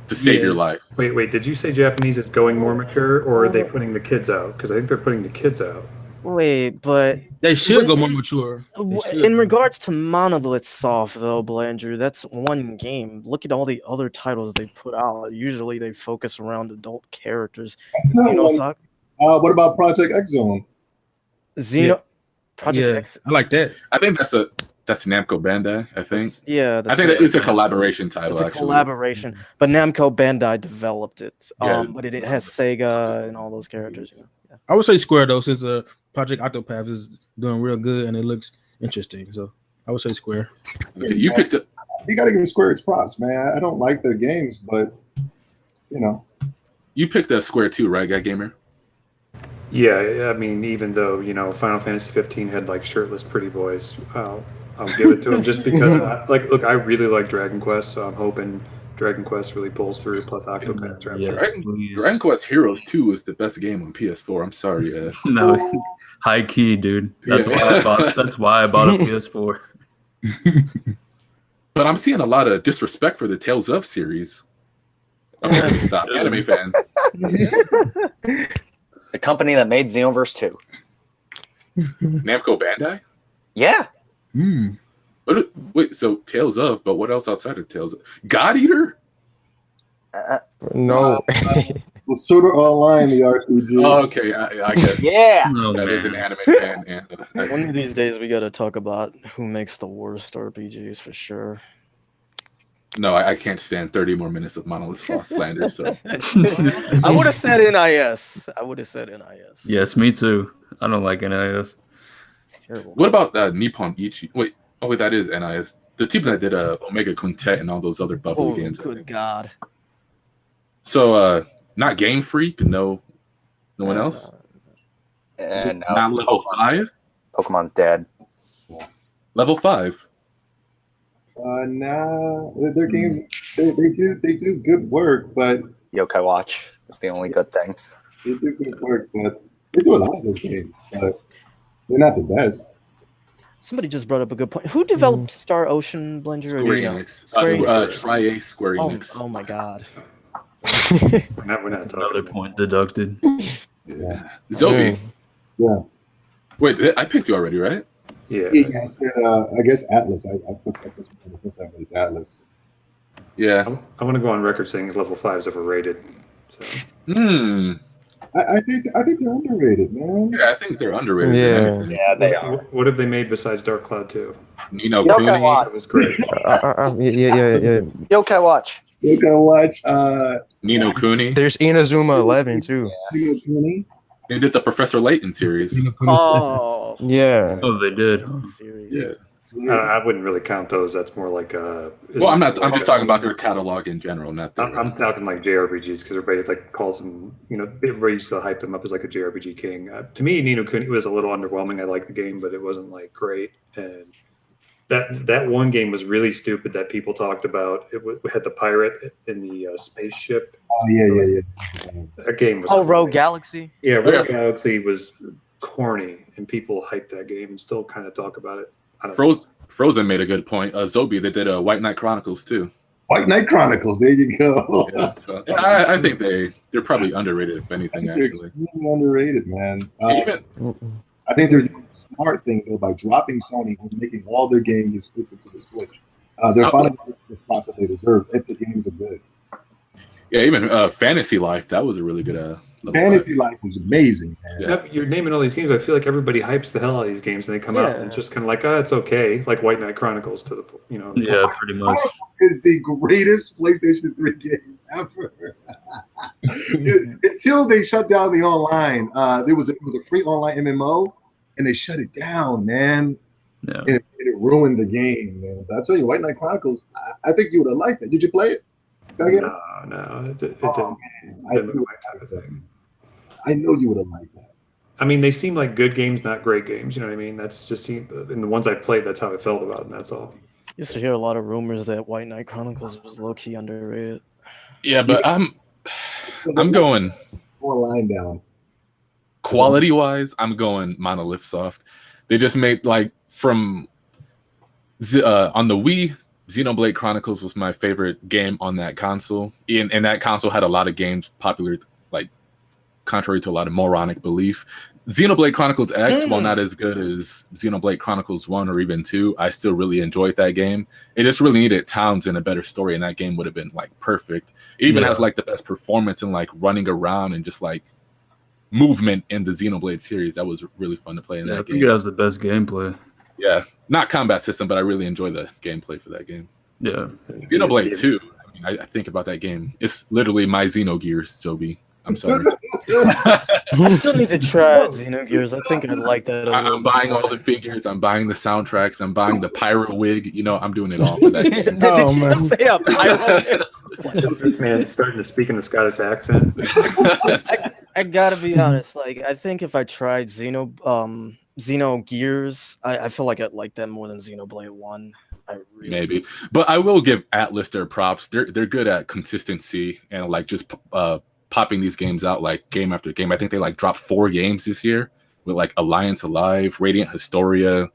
to save your life. Wait, did you say Japanese is going more mature, or are they putting the kids out? Because I think they're putting the kids out. Wait, but they should go more mature. In regards to Monolith Soft, though, Belanger, that's one game. Look at all the other titles they put out. Usually, they focus around adult characters. What about Project X Zone? Project X. I like that. I think that's Namco Bandai. I think. I think it's a collaboration title. It's a collaboration, but Namco Bandai developed it. But it has Sega and all those characters. You know? Yeah. I would say Square though, since Project Octopath is doing real good and it looks interesting. So I would say Square. You picked up. You got to give Square its props, man. I don't like their games, but you know. You picked a Square too, right, Guy Gamer? Yeah, I mean, even though, you know, Final Fantasy 15 had like shirtless pretty boys, I'll give it to them just because. Look, I really like Dragon Quest, so I'm hoping Dragon Quest really pulls through. Plus Octopath Traveler. Dragon Quest Heroes 2 is the best game on PS4. I'm sorry, no, high key, dude. That's why I bought a PS4. But I'm seeing a lot of disrespect for the Tales of series. I'm gonna stop, anime fan. The company that made Xenoverse 2. Namco Bandai? Yeah. Wait, so Tales of, but what else outside of Tales of? God Eater? No. Sword Art Online, the RPG. Oh, okay, I guess. Yeah. That is an anime fan. And, one of these days, we got to talk about who makes the worst RPGs for sure. No, I can't stand 30 more minutes of Monolith Soft slander. So I would have said NIS. Yes, me too. I don't like NIS. Terrible. What about Nippon Ichi? Wait, that is NIS. The team that did Omega Quintet and all those other bubbly games. Good God. So, not Game Freak? No one else? No. Not level 5? Pokemon's dead. Level 5? Nah, their games they do good work, but Yokai Watch is the only good thing. They do good work, but they do a lot of those games, but they're not the best. Somebody just brought up a good point. Who developed Star Ocean Blender? Square Enix. Tri-A Square Enix. Oh my God. We're not another point deducted. Yeah. Zobi. Yeah. Wait, I picked you already, right? Yeah. I said, I guess Atlas. I put Texas since it's Atlas. Yeah. I'm going to go on record saying level 5 is overrated. So. I think they're underrated, man. Yeah, I think they're underrated. Yeah. Than anything. Yeah, they are. What have they made besides Dark Cloud 2? Nino Yokai Cooney. Watch. That was great. Yeah. Yokai Watch. You can watch Nino Cooney. There's Inazuma 11 too. Nino Cooney. They did the Professor Layton series. Oh, Yeah. Oh, they did. series. Yeah. I wouldn't really count those. That's more like Well, I'm not. I'm just talking about their catalog in general, not their. I'm talking like JRPGs because everybody like calls them. Everybody used to hype them up as like a JRPG king. To me, Nino Kuni was a little underwhelming. I liked the game, but it wasn't like great. And that one game was really stupid that people talked about. We had the pirate in the spaceship. Oh yeah. That game was. Rogue corny. Galaxy. Yeah, Rogue Galaxy was corny, and people hyped that game and still kind of talk about it. I don't know. Frozen made a good point. Zobi, they did White Knight Chronicles too. White Knight Chronicles. There you go. Yeah, so, I think they're probably underrated, if anything. They're Actually, extremely underrated, man. Even I think they're doing a smart thing though by dropping Sony and making all their games exclusive to the Switch. They're finally getting the props that they deserve if the games are good. yeah, even Fantasy Life, that was a really good. Fantasy Life is amazing, man. Yeah. Yep, you're naming all these games. I feel like everybody hypes the hell out of these games, and they come out and it's just kind of like, it's okay, like White Knight Chronicles to the, Yeah, pretty much. Is the greatest PlayStation 3 game ever. Until they shut down the online, it was a free online MMO, and they shut it down, man. Yeah. And it ruined the game, man. But I'll tell you, White Knight Chronicles, I think you would have liked it. Did you play it? No, it didn't look my type of thing. I know you would have liked that. I mean, they seem like good games, not great games. You know what I mean? That's just in the ones I played. That's how I felt about it. And that's all. Used to hear a lot of rumors that White Knight Chronicles was low key underrated. Yeah, but I'm going One line down. quality wise. I'm going Monolith Soft. They just made like on the Wii. Xenoblade Chronicles was my favorite game on that console, and that console had a lot of games popular, like contrary to a lot of moronic belief. Xenoblade Chronicles X, while not as good as Xenoblade Chronicles 1 or even 2, I still really enjoyed that game. It just really needed towns and a better story, and that game would have been like perfect. It even has like the best performance and like running around and just like movement in the Xenoblade series. That was really fun to play in that game. I think it has the best gameplay. Yeah, not combat system, but I really enjoy the gameplay for that game. Yeah. Xenoblade 2, I mean, I think about that game. It's literally my Xenogears, Zobi. I'm sorry. I still need to try Xenogears. I think I'd like that. I'm buying all the figures. I'm buying the soundtracks. I'm buying the pyro wig. I'm doing it all for that game. Did you just say a pyro? This man's starting to speak in a Scottish accent. I gotta be honest. Like, I think if I tried Xenogears, I feel like I'd like that more than Xenoblade 1. Maybe, but I will give Atlas their props. They're good at consistency and like just popping these games out like game after game. I think they like dropped 4 games this year with like Alliance Alive, Radiant Historia,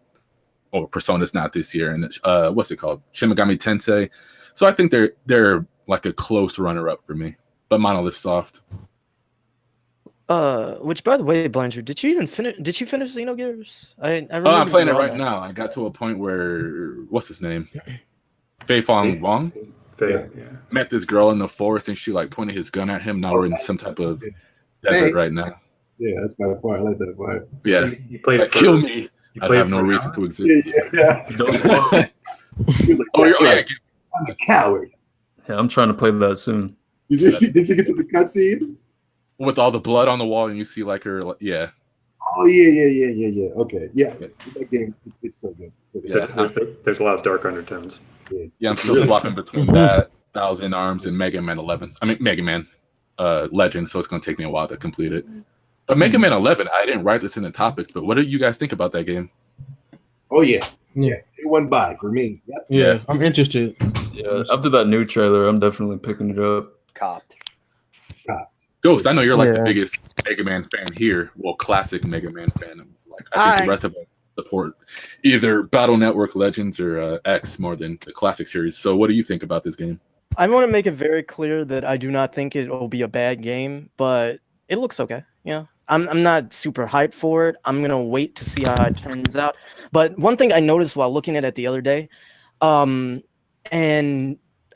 or Persona's not this year, and what's it called, Shin Megami Tensei. So I think they're like a close runner-up for me. But Monolith Soft. Which, by the way, Blanchard, did you finish Xenogears? I'm playing it right now. I got to a point where what's his name, Fei Fong Wong. Met this girl in the forest, and she like pointed his gun at him. Now we're in some type of desert right now. Yeah, that's my part. I like that part. Yeah, So you played it kill me. I have no reason to exist. Yeah. He was like, "That's right. I'm a coward." Yeah, I'm trying to play that soon. Did you get to the cutscene? With all the blood on the wall, and you see like her, yeah. Oh yeah. Okay, yeah. That game, it's so good. So good. Yeah, There's a lot of dark undertones. I'm still swapping between that, Thousand Arms, and Mega Man 11. I mean, Mega Man Legend, so it's going to take me a while to complete it. But Mega Man 11, I didn't write this in the topics, but what do you guys think about that game? Oh yeah. It went by for me. Yep. Yeah, I'm interested. Yeah, after that new trailer, I'm definitely picking it up. Copped. Ghost, I know you're like the biggest Mega Man fan here. Well, classic Mega Man fan. Like I think the rest of us support either Battle Network Legends or X more than the classic series. So what do you think about this game? I want to make it very clear that I do not think it will be a bad game, but it looks okay. Yeah, I'm not super hyped for it. I'm gonna wait to see how it turns out. But one thing I noticed while looking at it the other day, and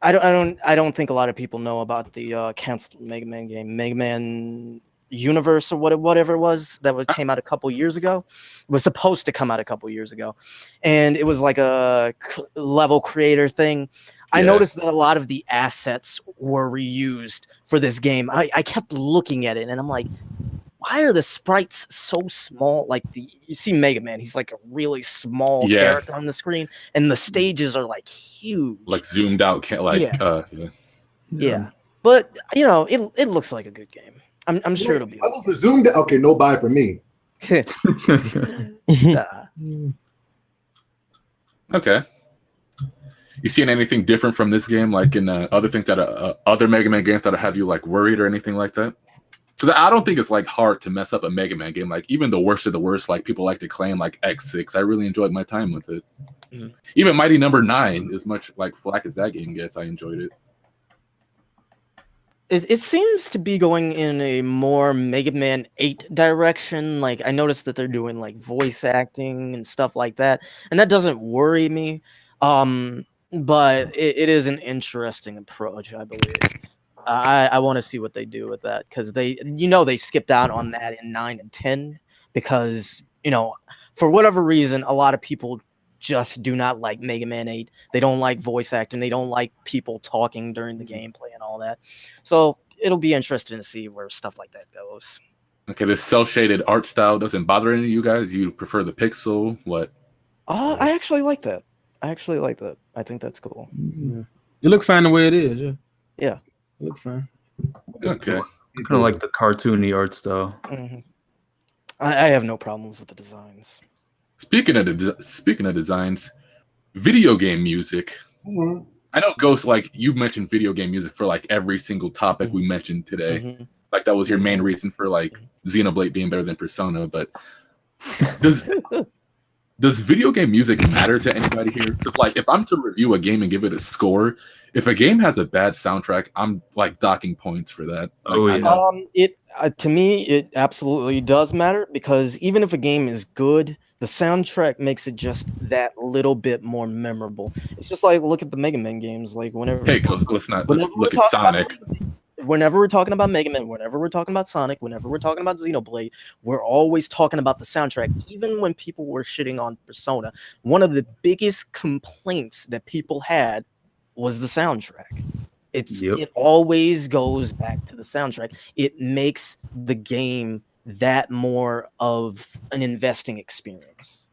I don't think a lot of people know about the canceled Mega Man game, Mega Man universe or whatever it was that came out a couple years ago. It was supposed to come out a couple years ago, and it was like a level creator thing. I noticed that a lot of the assets were reused for this game. I kept looking at it and I'm like, why are the sprites so small? Like you see Mega Man, he's like a really small character on the screen, and the stages are like huge, like zoomed out. Yeah. But you know, it looks like a good game. I'm sure it'll be. I was zoomed out. Okay, no buy for me. Okay. You seen anything different from this game, like in other things that other Mega Man games that have you like worried or anything like that? Because I don't think it's like hard to mess up a Mega Man game. Like even the worst of the worst, like people like to claim, like X6. I really enjoyed my time with it. Even Mighty Number 9, as much like flack as that game gets, I enjoyed it. It seems to be going in a more Mega Man 8 direction. Like I noticed that they're doing like voice acting and stuff like that, and that doesn't worry me. But it is an interesting approach, I believe. I want to see what they do with that, because they skipped out on that in 9 and 10 because, you know, for whatever reason, a lot of people just do not like Mega Man 8. They don't like voice acting. They don't like people talking during the gameplay and all that. So it'll be interesting to see where stuff like that goes. Okay, this cel-shaded art style doesn't bother any of you guys? You prefer the pixel? What? I actually like that. I think that's cool. It look fine the way it is. Yeah. It look fine. Okay. Kind of like the cartoony art style. I have no problems with the designs. Speaking of designs, video game music. I know Ghost, like you mentioned video game music for like every single topic we mentioned today. Like that was your main reason for like Xenoblade being better than Persona. But does video game music matter to anybody here? Because like if I'm to review a game and give it a score, if a game has a bad soundtrack, I'm like docking points for that. Like, to me, it absolutely does matter, because even if a game is good, the soundtrack makes it just that little bit more memorable. It's just like, look at the Mega Man games. Like whenever let's look at Sonic. Whenever we're talking about Mega Man, whenever we're talking about Sonic, whenever we're talking about Xenoblade, we're always talking about the soundtrack. Even when people were shitting on Persona, one of the biggest complaints that people had was the soundtrack. It always goes back to the soundtrack. It makes the game that more of an investing experience.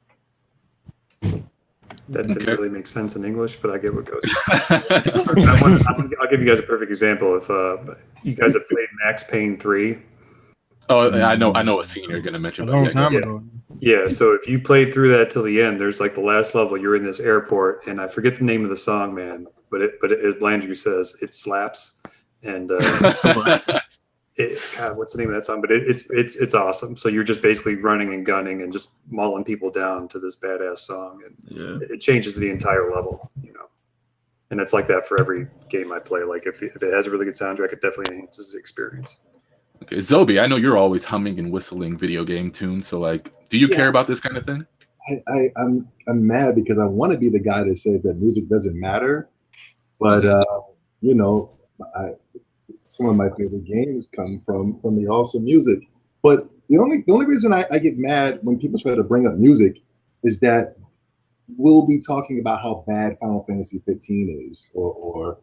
That didn't really make sense in English, but I get what goes on. I'll give you guys a perfect example. If you guys have played Max Payne 3. Oh, I know a scene you're going to mention. A long time ago. Yeah, so if you played through that till the end, there's like the last level, you're in this airport, and I forget the name of the song, man, but as Blandrew says, it slaps. And God, what's the name of that song? But it's awesome. So you're just basically running and gunning and just mauling people down to this badass song, and it changes the entire level, you know. And it's like that for every game I play. Like if it has a really good soundtrack, it definitely enhances the experience. Okay, Zobi, I know you're always humming and whistling video game tunes. So like, do you care about this kind of thing? I'm mad because I want to be the guy that says that music doesn't matter, but you know, some of my favorite games come from the awesome music. But the only reason I get mad when people try to bring up music is that we'll be talking about how bad Final Fantasy 15 is, or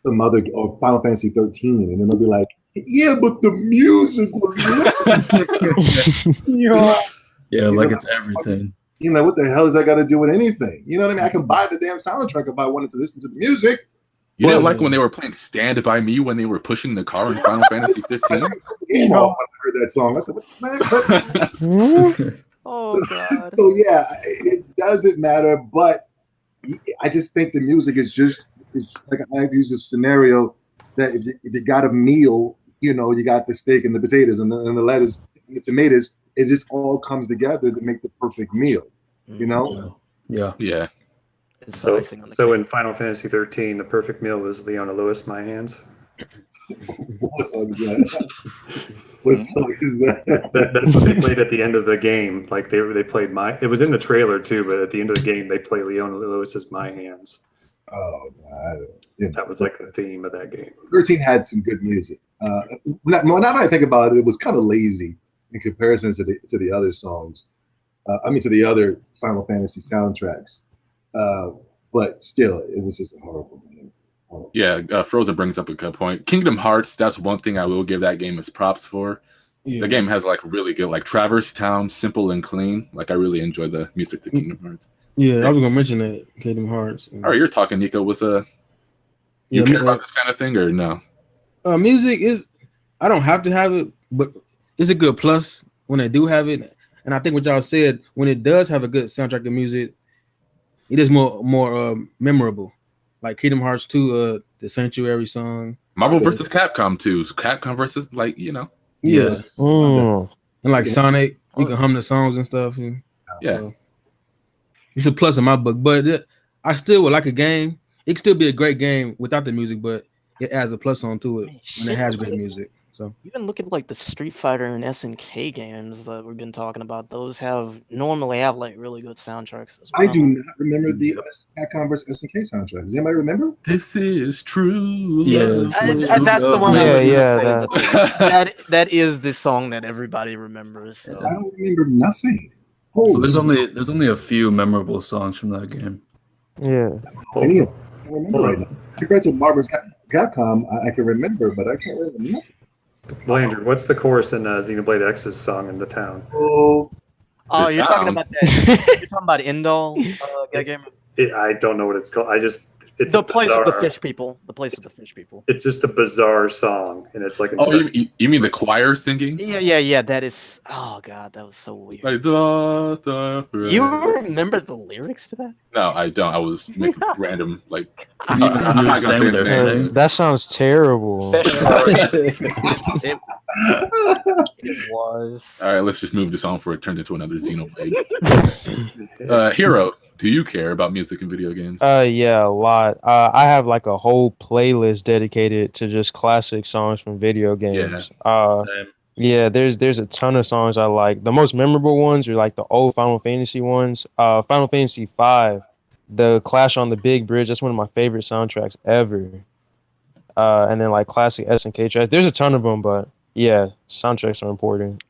some other, or Final Fantasy 13, and then they'll be like, yeah, but the music was like it's everything. You know, what the hell does that got to do with anything? You know what I mean? I can buy the damn soundtrack if I wanted to listen to the music. You didn't like when they were playing Stand By Me when they were pushing the car in Final Fantasy 15? I heard that song. I said, what the man? Oh, God. So, yeah, it doesn't matter, but I just think the music is just, like I use a scenario that if you got a meal, you know, you got the steak and the potatoes and the lettuce and the tomatoes, it just all comes together to make the perfect meal, you know? Yeah. So in Final Fantasy 13, the perfect meal was Leona Lewis, My Hands. What song is that? What song is that? That's what they played at the end of the game. Like they played it was in the trailer too, but at the end of the game they play Leona Lewis's My Hands. Oh, God. That was like the theme of that game. 13 had some good music. Now that I think about it, it was kind of lazy in comparison to the other songs. To the other Final Fantasy soundtracks. But still, it was just a horrible game. Horrible. Yeah, Frozen brings up a good point. Kingdom Hearts, that's one thing I will give that game as props for. Yeah. The game has like really good, like Traverse Town, simple and clean. Like I really enjoy the music to Kingdom Hearts. Yeah, I was gonna mention that Kingdom Hearts. All right, you're talking, Nico. You care about this kind of thing or no? Music is, I don't have to have it, but it's a good plus when I do have it. And I think what y'all said, when it does have a good soundtrack of music, it is more memorable. Like Kingdom Hearts 2, the Sanctuary song. Marvel versus Capcom 2. Capcom versus Yes. And like Sonic, you can hum the songs and stuff. Yeah. So it's a plus in my book. But I still would like a game. It could still be a great game without the music, but it adds a plus on to it when it has great music. So even look at like the Street Fighter and SNK games that we've been talking about. Those normally have like really good soundtracks as well. I do not remember the Capcom vs SNK soundtrack. Does anybody remember? This is true. Yeah, that's the one. That is the song that everybody remembers. So. I don't remember nothing. Well, there's only a few memorable songs from that game. Yeah. I don't remember right now. Compared to Marvel's Capcom, I can remember, but I can't remember nothing. Landry, what's the chorus in Xenoblade X's song in the town? Oh, you're talking about that. You're talking about Indol, game. I don't know what it's called. It's the place with the fish people. The place with the fish people. It's just a bizarre song, and it's like. You mean the choir singing? Yeah. That is. Oh God, that was so weird. Like, you remember the lyrics to that? No, I don't. I was making random like. I'm not gonna say his name. That sounds terrible. It was. All right, let's just move this on before it turned into another Xenoblade. Hero, do you care about music in video games? Yeah, a lot. I have like a whole playlist dedicated to just classic songs from video games. Yeah, there's a ton of songs I like. The most memorable ones are like the old Final Fantasy ones. Final Fantasy V, the Clash on the Big Bridge. That's one of my favorite soundtracks ever. And then like classic SNK tracks. There's a ton of them, but yeah, soundtracks are important.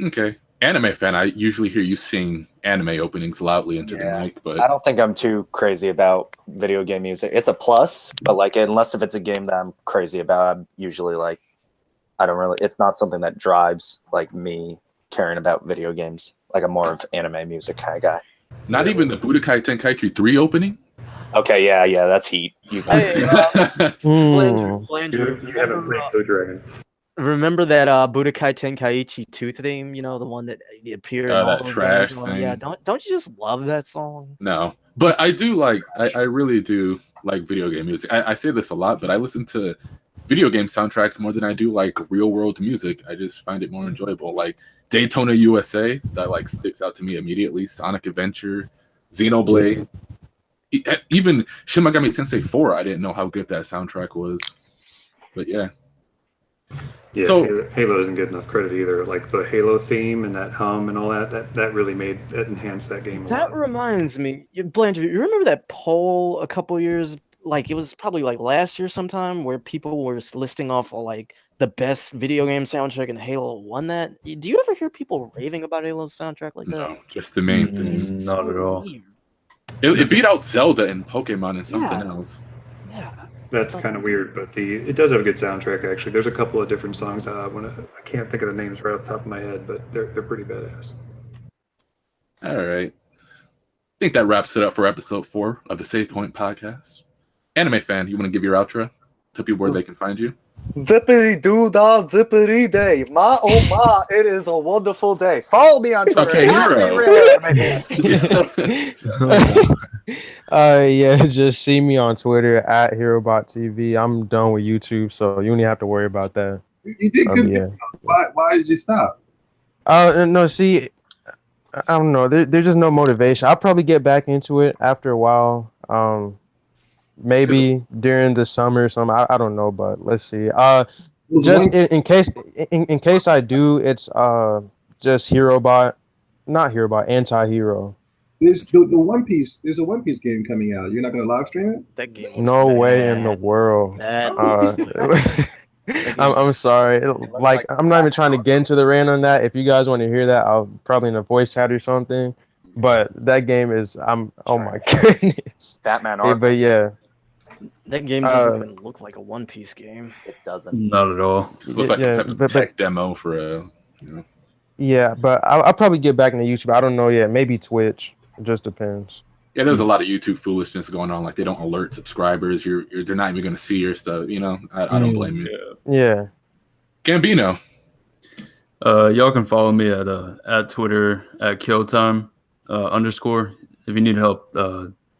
Okay. Anime fan, I usually hear you sing anime openings loudly into the mic, but I don't think I'm too crazy about video game music. It's a plus, but like unless if it's a game that I'm crazy about, I'm usually like it's not something that drives like me caring about video games. Like I'm more of anime music kind of guy. Not even the Budokai Tenkaichi 3 opening? Okay, yeah, that's heat. You haven't played Blue Dragon. Remember that Budokai Tenkaichi 2 theme? You know, the one that appeared in all that those trash games? thing. Yeah, don't you just love that song? No, but I do like. I really do like video game music. I say this a lot, but I listen to video game soundtracks more than I do like real world music. I just find it more enjoyable. Like Daytona USA, that like sticks out to me immediately. Sonic Adventure, Xenoblade, even Shin Megami Tensei 4. I didn't know how good that soundtrack was, but yeah. Yeah, so, Halo doesn't get enough credit either. Like the Halo theme and that hum and all that really enhanced that game a lot. That reminds me, Blanchard, you remember that poll a couple years, like it was probably like last year sometime, where people were listing off like the best video game soundtrack, and Halo won that? Do you ever hear people raving about Halo's soundtrack like that? No, just the main thing. Not at all. It beat out Zelda and Pokemon and something else. Yeah. That's kind of weird, but it does have a good soundtrack, actually. There's a couple of different songs. I can't think of the names right off the top of my head, but they're pretty badass. All right. I think that wraps it up for episode 4 of the Save Point podcast. Anime fan, you want to give your outro? Tell people where they can find you? Zippity doo dah, zippity day. Ma oh ma, it is a wonderful day. Follow me on Twitter. Okay, Hero. Yeah, just see me on Twitter at HeroBotTV. I'm done with YouTube, so you don't even have to worry about that. You did good. Yeah. Why did you stop? No, see, I don't know. There's just no motivation. I'll probably get back into it after a while. Maybe during the summer or something. I don't know, but let's see. Just in case I do, it's just HeroBot, not HeroBot, Anti-Hero. There's the One Piece. There's a One Piece game coming out. You're not gonna live stream it? That game. No way in the world. I'm sorry. Like, I'm not even trying to get into the rant on that. If you guys want to hear that, I'll probably in a voice chat or something. But that game is, oh my goodness. Batman art. But yeah. That game doesn't even look like a One Piece game. It doesn't. Not at all. It looks like some type of tech demo for a. Yeah, but I'll probably get back into YouTube. I don't know yet. Maybe Twitch. It just depends. Yeah, there's a lot of YouTube foolishness going on. Like they don't alert subscribers. They're not even going to see your stuff. I don't blame you. Yeah. Gambino. Y'all can follow me at Twitter at Killtime _. If you need help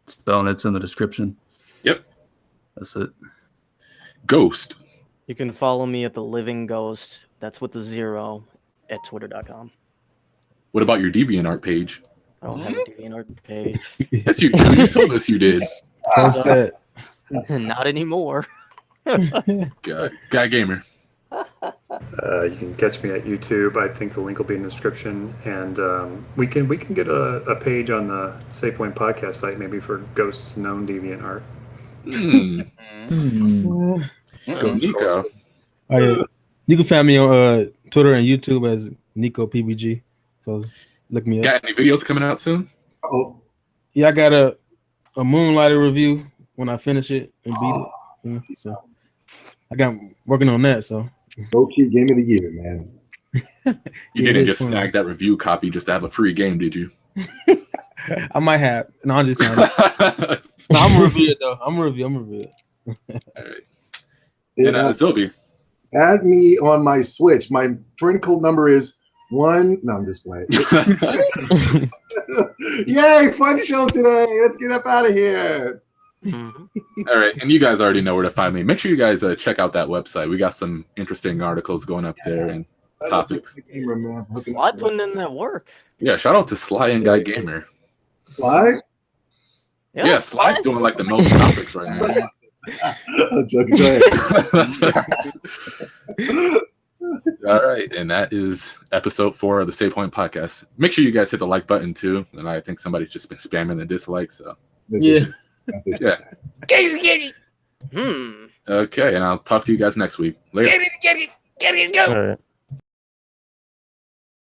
spelling, it's in the description. Yep. That's it. Ghost. You can follow me at the Living Ghost. That's with the 0 at twitter.com. What about your DeviantArt page? I don't have a DeviantArt page. Yes, you do. You told us you did. Not anymore. Guy Gamer. You can catch me at YouTube. I think the link will be in the description, and we can get a page on the Safe Point podcast site maybe for Ghost's known deviant art. Go Nico. Oh, yeah. You can find me on Twitter and YouTube as Nico PBG. So look me up. Got any videos coming out soon? Oh, Yeah, I got a Moonlighter review when I finish it and beat it. So I got working on that. So low-key game of the year, man. You didn't just snag that review copy just to have a free game, did you? I might have. No, I'm just kidding. No, I'm gonna review it though. I'm gonna review it. All right. And Zobi. Add me on my Switch. My friend code number is 1. No, I'm just playing. Yay, fun show today. Let's get up out of here. All right. And you guys already know where to find me. Make sure you guys check out that website. We got some interesting articles going up there and topics. Sly putting in that work. Yeah, shout out to Sly and Guy Gamer. Sly? Yeah, Sly's doing like the most topics right now. I'm joking. Go ahead. All right, and that is episode 4 of the Save Point podcast. Make sure you guys hit the like button too, and I think somebody's just been spamming the dislike. So Yeah. yeah. Okay, and I'll talk to you guys next week. Later. All right.